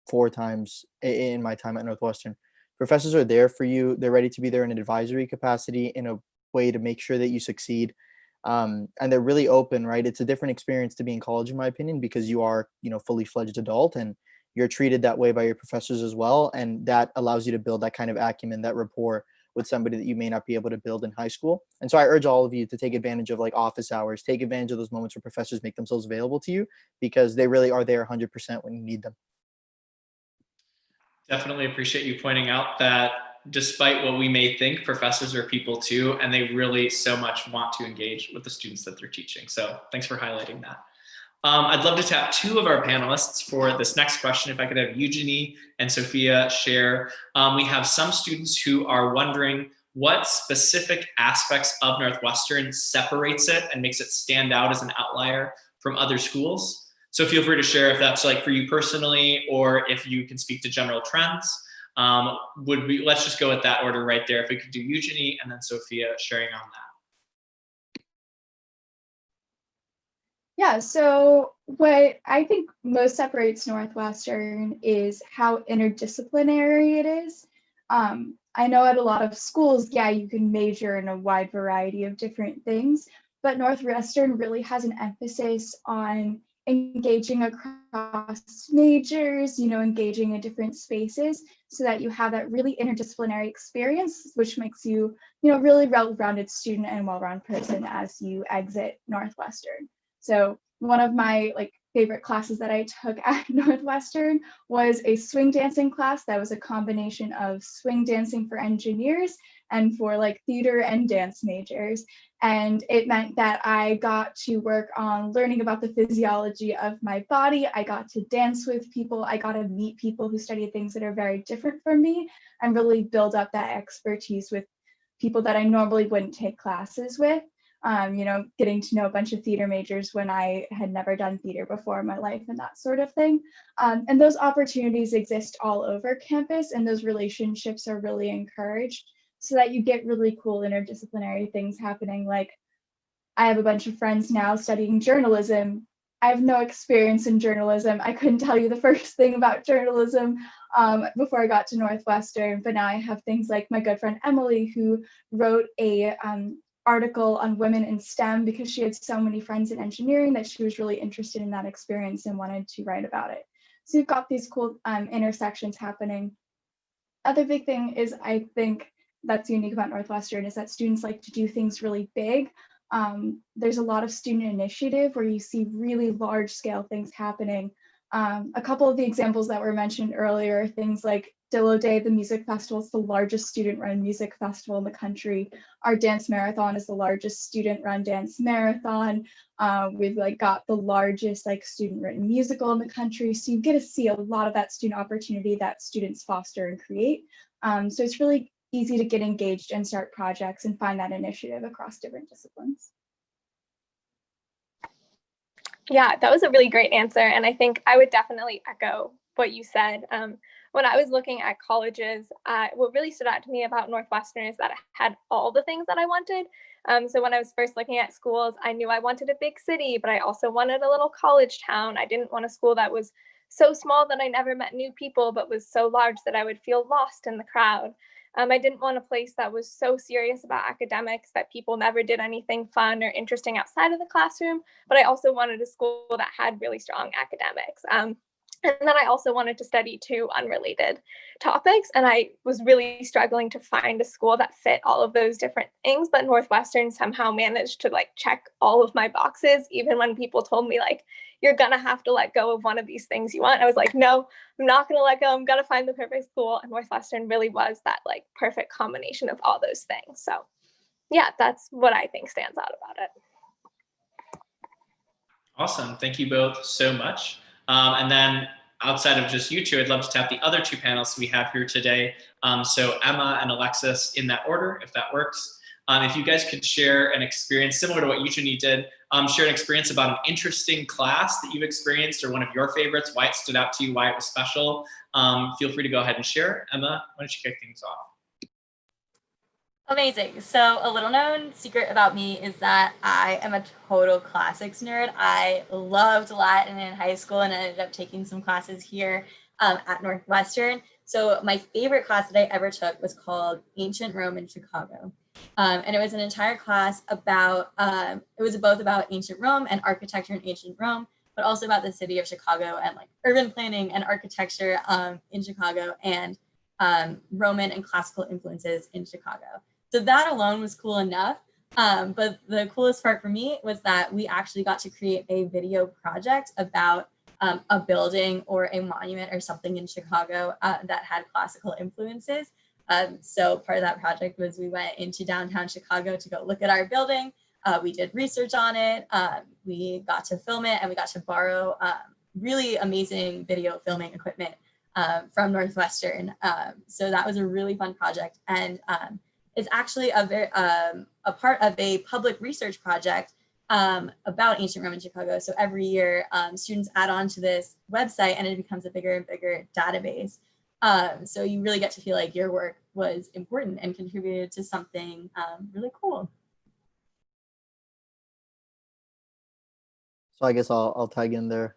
4 times in my time at Northwestern. Professors are there for you. They're ready to be there in an advisory capacity in a way to make sure that you succeed. And they're really open, right? It's a different experience to be in college, in my opinion, because you are, fully fledged adult and you're treated that way by your professors as well. And that allows you to build that kind of acumen, that rapport with somebody that you may not be able to build in high school. And so I urge all of you to take advantage of like office hours, take advantage of those moments where professors make themselves available to you, because they really are there 100% when you need them. Definitely appreciate you pointing out that despite what we may think, professors are people too, and they really so much want to engage with the students that they're teaching. So thanks for highlighting that. I'd love to tap two of our panelists for this next question. If I could have Eugenie and Sophia share. We have some students who are wondering what specific aspects of Northwestern separates it and makes it stand out as an outlier from other schools. So feel free to share if that's like for you personally, or if you can speak to general trends. Let's just go with that order right there. If we could do Eugenie and then Sophia sharing on that. Yeah, so what I think most separates Northwestern is how interdisciplinary it is. I know at a lot of schools, yeah, you can major in a wide variety of different things, but Northwestern really has an emphasis on engaging across majors, engaging in different spaces so that you have that really interdisciplinary experience, which makes you, really well-rounded student and well-rounded person as you exit Northwestern. So one of my favorite classes that I took at Northwestern was a swing dancing class that was a combination of swing dancing for engineers and for theater and dance majors. And it meant that I got to work on learning about the physiology of my body. I got to dance with people. I got to meet people who study things that are very different from me and really build up that expertise with people that I normally wouldn't take classes with. Getting to know a bunch of theater majors when I had never done theater before in my life and that sort of thing. And those opportunities exist all over campus, and those relationships are really encouraged so that you get really cool interdisciplinary things happening. Like I have a bunch of friends now studying journalism. I have no experience in journalism. I couldn't tell you the first thing about journalism before I got to Northwestern, but now I have things like my good friend Emily, who wrote a article on women in STEM because she had so many friends in engineering that she was really interested in that experience and wanted to write about it. So you've got these cool intersections happening. Other big thing is, I think that's unique about Northwestern, is that students like to do things really big. There's a lot of student initiative where you see really large scale things happening. A couple of the examples that were mentioned earlier, things like Dillo Day, the music festival, is the largest student-run music festival in the country. Our dance marathon is the largest student-run dance marathon. We've got the largest student-written musical in the country. So you get to see a lot of that student opportunity that students foster and create. So it's really easy to get engaged and start projects and find that initiative across different disciplines. Yeah, that was a really great answer. And I think I would definitely echo what you said. When I was looking at colleges, what really stood out to me about Northwestern is that it had all the things that I wanted. So when I was first looking at schools, I knew I wanted a big city, but I also wanted a little college town. I didn't want a school that was so small that I never met new people, but was so large that I would feel lost in the crowd. I didn't want a place that was so serious about academics that people never did anything fun or interesting outside of the classroom, but I also wanted a school that had really strong academics. And then I also wanted to study two unrelated topics, and I was really struggling to find a school that fit all of those different things, but Northwestern somehow managed to check all of my boxes, even when people told me you're gonna have to let go of one of these things you want. I was like, no, I'm not gonna let go. I'm gonna find the perfect school. And Northwestern really was that perfect combination of all those things. So yeah, that's what I think stands out about it. Awesome. Thank you both so much. And then outside of just you two, I'd love to tap the other two panelists we have here today. So Emma and Alexis in that order, if that works. If you guys could share an experience similar to what Eugenie did, share an experience about an interesting class that you've experienced or one of your favorites, why it stood out to you, why it was special. Feel free to go ahead and share. Emma, why don't you kick things off? Amazing. So a little known secret about me is that I am a total classics nerd. I loved Latin in high school and ended up taking some classes here at Northwestern. So my favorite class that I ever took was called Ancient Rome in Chicago. And it was an entire class about, it was both about ancient Rome and architecture in ancient Rome, but also about the city of Chicago and like urban planning and architecture in Chicago and Roman and classical influences in Chicago. So that alone was cool enough. But the coolest part for me was that we actually got to create a video project about a building or a monument or something in Chicago that had classical influences. So part of that project was we went into downtown Chicago to go look at our building. We did research on it. We got to film it and we got to borrow really amazing video filming equipment from Northwestern. So that was a really fun project. And it's actually a part of a public research project about ancient Rome in Chicago. So every year students add on to this website and it becomes a bigger and bigger database. So you really get to feel like your work was important and contributed to something really cool. So I guess I'll tag in there.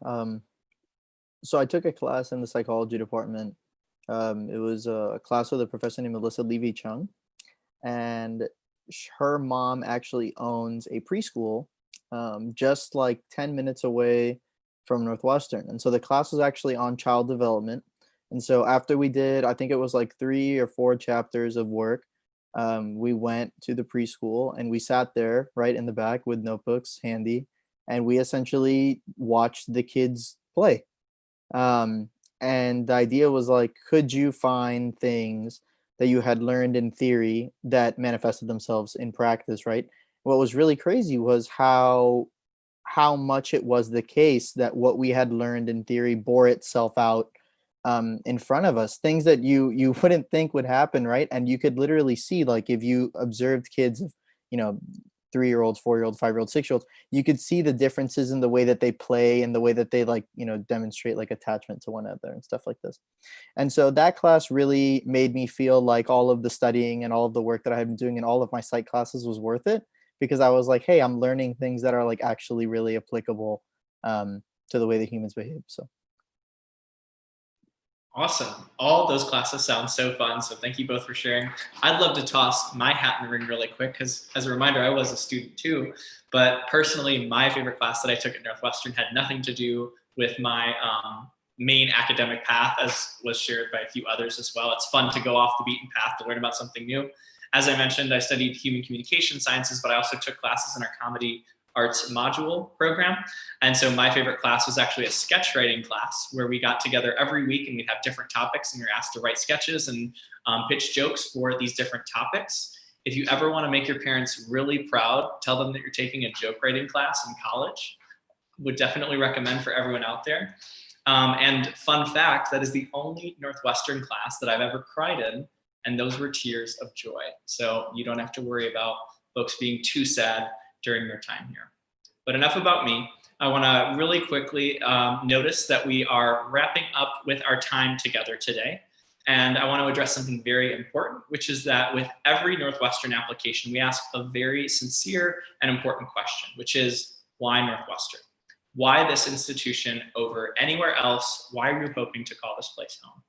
So I took a class in the psychology department. It was a class with a professor named Melissa Levy-Chung, and her mom actually owns a preschool just like 10 minutes away from Northwestern. And so the class was actually on child development. And so after we did, I think it was like 3 or 4 chapters of work, we went to the preschool and we sat there right in the back with notebooks handy. And we essentially watched the kids play. And the idea was like, could you find things that you had learned in theory that manifested themselves in practice, right? What was really crazy was how much it was the case that what we had learned in theory bore itself out in front of us, things that you wouldn't think would happen, right? And you could literally see, like, if you observed kids of, 3-year-olds, 4-year-olds, 5-year-olds, 6-year-olds, you could see the differences in the way that they play and the way that they demonstrate like attachment to one another and stuff like this. And so that class really made me feel like all of the studying and all of the work that I had been doing in all of my psych classes was worth it, because I was like, hey, I'm learning things that are like actually really applicable to the way that humans behave. So. Awesome. All those classes sound so fun. So thank you both for sharing. I'd love to toss my hat in the ring really quick because, as a reminder, I was a student too. But personally, my favorite class that I took at Northwestern had nothing to do with my main academic path, as was shared by a few others as well. It's fun to go off the beaten path to learn about something new. As I mentioned, I studied human communication sciences, but I also took classes in our comedy arts module program. And so my favorite class was actually a sketch writing class where we got together every week and we'd have different topics and you're asked to write sketches and pitch jokes for these different topics. If you ever want to make your parents really proud, tell them that you're taking a joke writing class in college. Would definitely recommend for everyone out there. And fun fact, that is the only Northwestern class that I've ever cried in, and those were tears of joy. So you don't have to worry about folks being too sad during their time here. But enough about me. I want to really quickly notice that we are wrapping up with our time together today. And I want to address something very important, which is that with every Northwestern application, we ask a very sincere and important question, which is, why Northwestern? Why this institution over anywhere else? Why are you hoping to call this place home?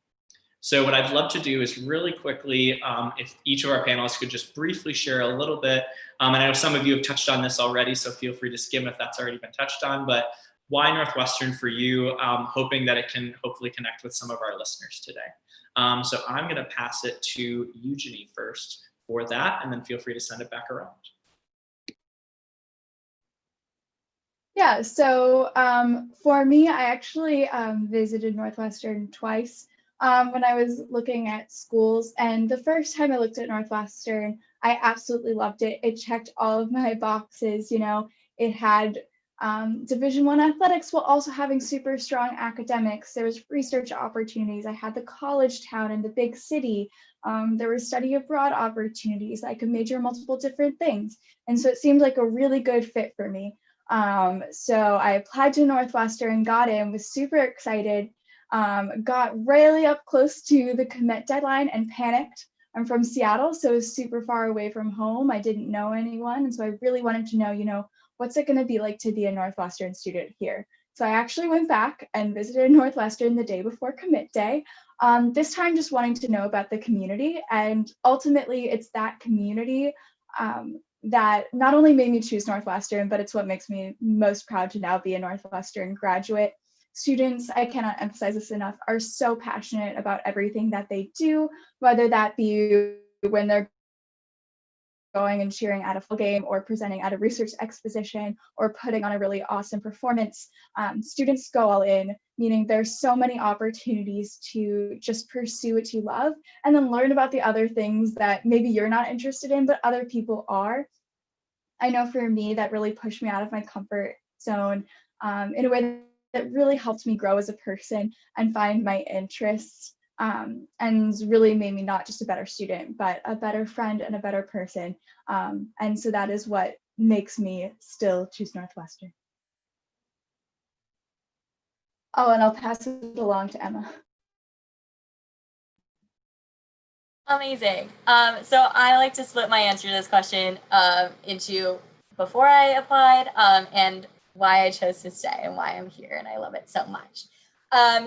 So what I'd love to do is really quickly, if each of our panelists could just briefly share a little bit, and I know some of you have touched on this already, so feel free to skim if that's already been touched on, but why Northwestern for you, hoping that it can hopefully connect with some of our listeners today. So I'm gonna pass it to Eugenie first for that, and then feel free to send it back around. Yeah, so for me, I actually visited Northwestern twice when I was looking at schools. And the first time I looked at Northwestern, I absolutely loved it. It checked all of my boxes. It had Division I athletics while also having super strong academics. There was research opportunities. I had the college town and the big city. There were study abroad opportunities. I could major in multiple different things. And so it seemed like a really good fit for me. So I applied to Northwestern, got in, was super excited, got really up close to the commit deadline and panicked. I'm from Seattle, so it was super far away from home. I didn't know anyone. And so I really wanted to know, what's it going to be like to be a Northwestern student here? So I actually went back and visited Northwestern the day before commit day, this time just wanting to know about the community. And ultimately, it's that community that not only made me choose Northwestern, but it's what makes me most proud to now be a Northwestern graduate. Students, I cannot emphasize this enough, are so passionate about everything that they do, whether that be when they're going and cheering at a full game or presenting at a research exposition or putting on a really awesome performance. Students go all in, meaning there's so many opportunities to just pursue what you love and then learn about the other things that maybe you're not interested in, but other people are. I know for me, that really pushed me out of my comfort zone in a way that really helped me grow as a person and find my interests. And really made me not just a better student, but a better friend and a better person. And so that is what makes me still choose Northwestern. Oh, and I'll pass it along to Emma. Amazing. So I like to split my answer to this question into before I applied and why I chose to stay and why I'm here, and I love it so much.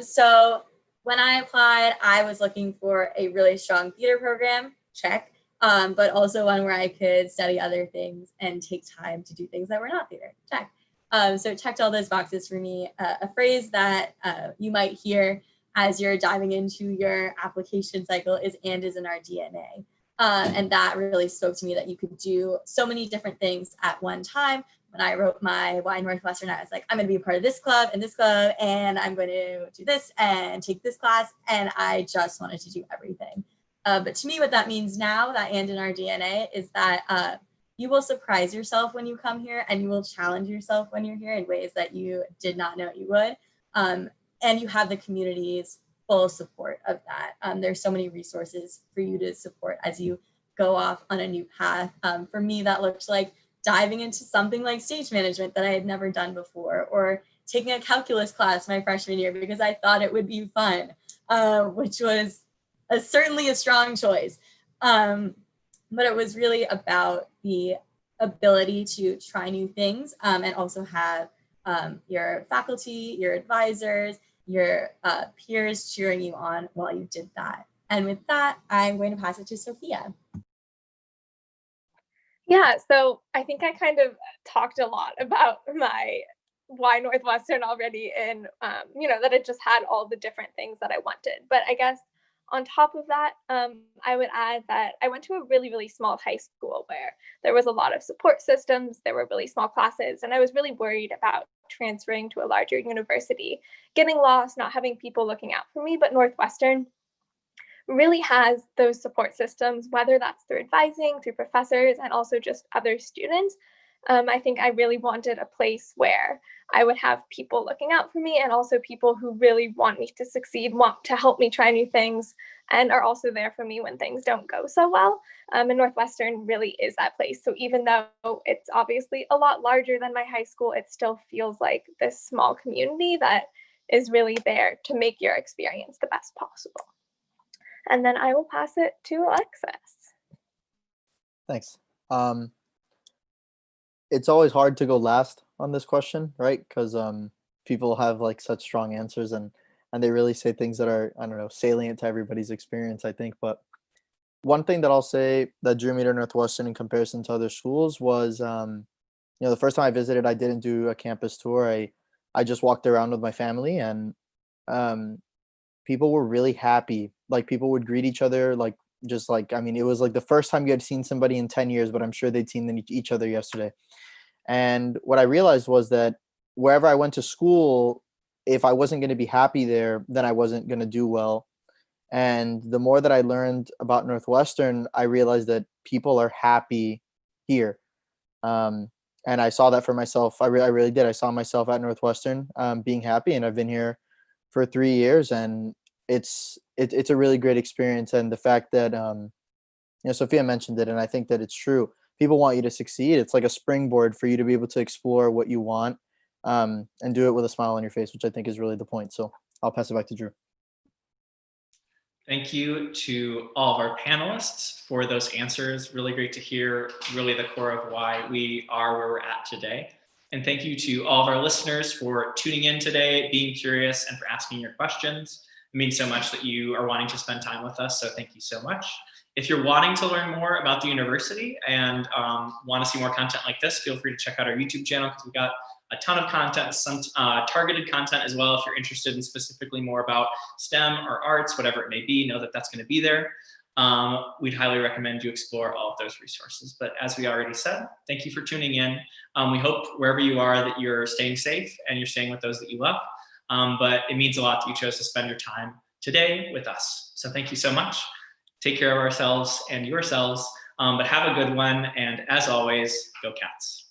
So when I applied, I was looking for a really strong theater program, check, but also one where I could study other things and take time to do things that were not theater, check. So it checked all those boxes for me. A phrase that you might hear as you're diving into your application cycle is "and is in our DNA." And that really spoke to me, that you could do so many different things at one time. When I wrote my Why Northwestern, I was like, I'm going to be a part of this club, and I'm going to do this and take this class. And I just wanted to do everything. But to me, what that means now, that "and in our DNA," is that you will surprise yourself when you come here, and you will challenge yourself when you're here in ways that you did not know you would. And you have the community's full support of that. There's so many resources for you to support as you go off on a new path. For me, that looked like diving into something like stage management that I had never done before, or taking a calculus class my freshman year because I thought it would be fun, which was certainly a strong choice. But it was really about the ability to try new things and also have your faculty, your advisors, your peers cheering you on while you did that. And with that, I'm going to pass it to Sophia. Yeah, so I think I kind of talked a lot about my why Northwestern already, and that it just had all the different things that I wanted. But I guess on top of that, I would add that I went to a really, really small high school where there was a lot of support systems, there were really small classes, and I was really worried about transferring to a larger university, getting lost, not having people looking out for me. But Northwestern really has those support systems, whether that's through advising, through professors, and also just other students. I think I really wanted a place where I would have people looking out for me, and also people who really want me to succeed, want to help me try new things, and are also there for me when things don't go so well. And Northwestern really is that place. So even though it's obviously a lot larger than my high school, it still feels like this small community that is really there to make your experience the best possible. And then I will pass it to Alexis. Thanks. It's always hard to go last on this question, right? Because people have like such strong answers, and they really say things that are, I don't know, salient to everybody's experience, I think. But one thing that I'll say that drew me to Northwestern in comparison to other schools was, the first time I visited, I didn't do a campus tour. I just walked around with my family, and people were really happy. Like, people would greet each other, like, just like, I mean, it was like the first time you had seen somebody in 10 years, but I'm sure they'd seen each other yesterday. And what I realized was that wherever I went to school, if I wasn't going to be happy there, then I wasn't going to do well. And the more that I learned about Northwestern, I realized that people are happy here. And I saw that for myself. I really did. I saw myself at Northwestern being happy, and I've been here for 3 years, and it's a really great experience. And the fact that Sophia mentioned it, and I think that it's true. People want you to succeed. It's like a springboard for you to be able to explore what you want and do it with a smile on your face, which I think is really the point. So I'll pass it back to Drew. Thank you to all of our panelists for those answers. Really great to hear really the core of why we are where we're at today. And thank you to all of our listeners for tuning in today, being curious, and for asking your questions. It means so much that you are wanting to spend time with us, so thank you so much. If you're wanting to learn more about the university and want to see more content like this, feel free to check out our YouTube channel because we've got a ton of content, some targeted content as well. If you're interested in specifically more about STEM or arts, whatever it may be, know that that's going to be there. We'd highly recommend you explore all of those resources. But as we already said, thank you for tuning in. We hope wherever you are that you're staying safe and you're staying with those that you love. But it means a lot that you chose to spend your time today with us. So thank you so much. Take care of ourselves and yourselves, but have a good one. And as always, go Cats.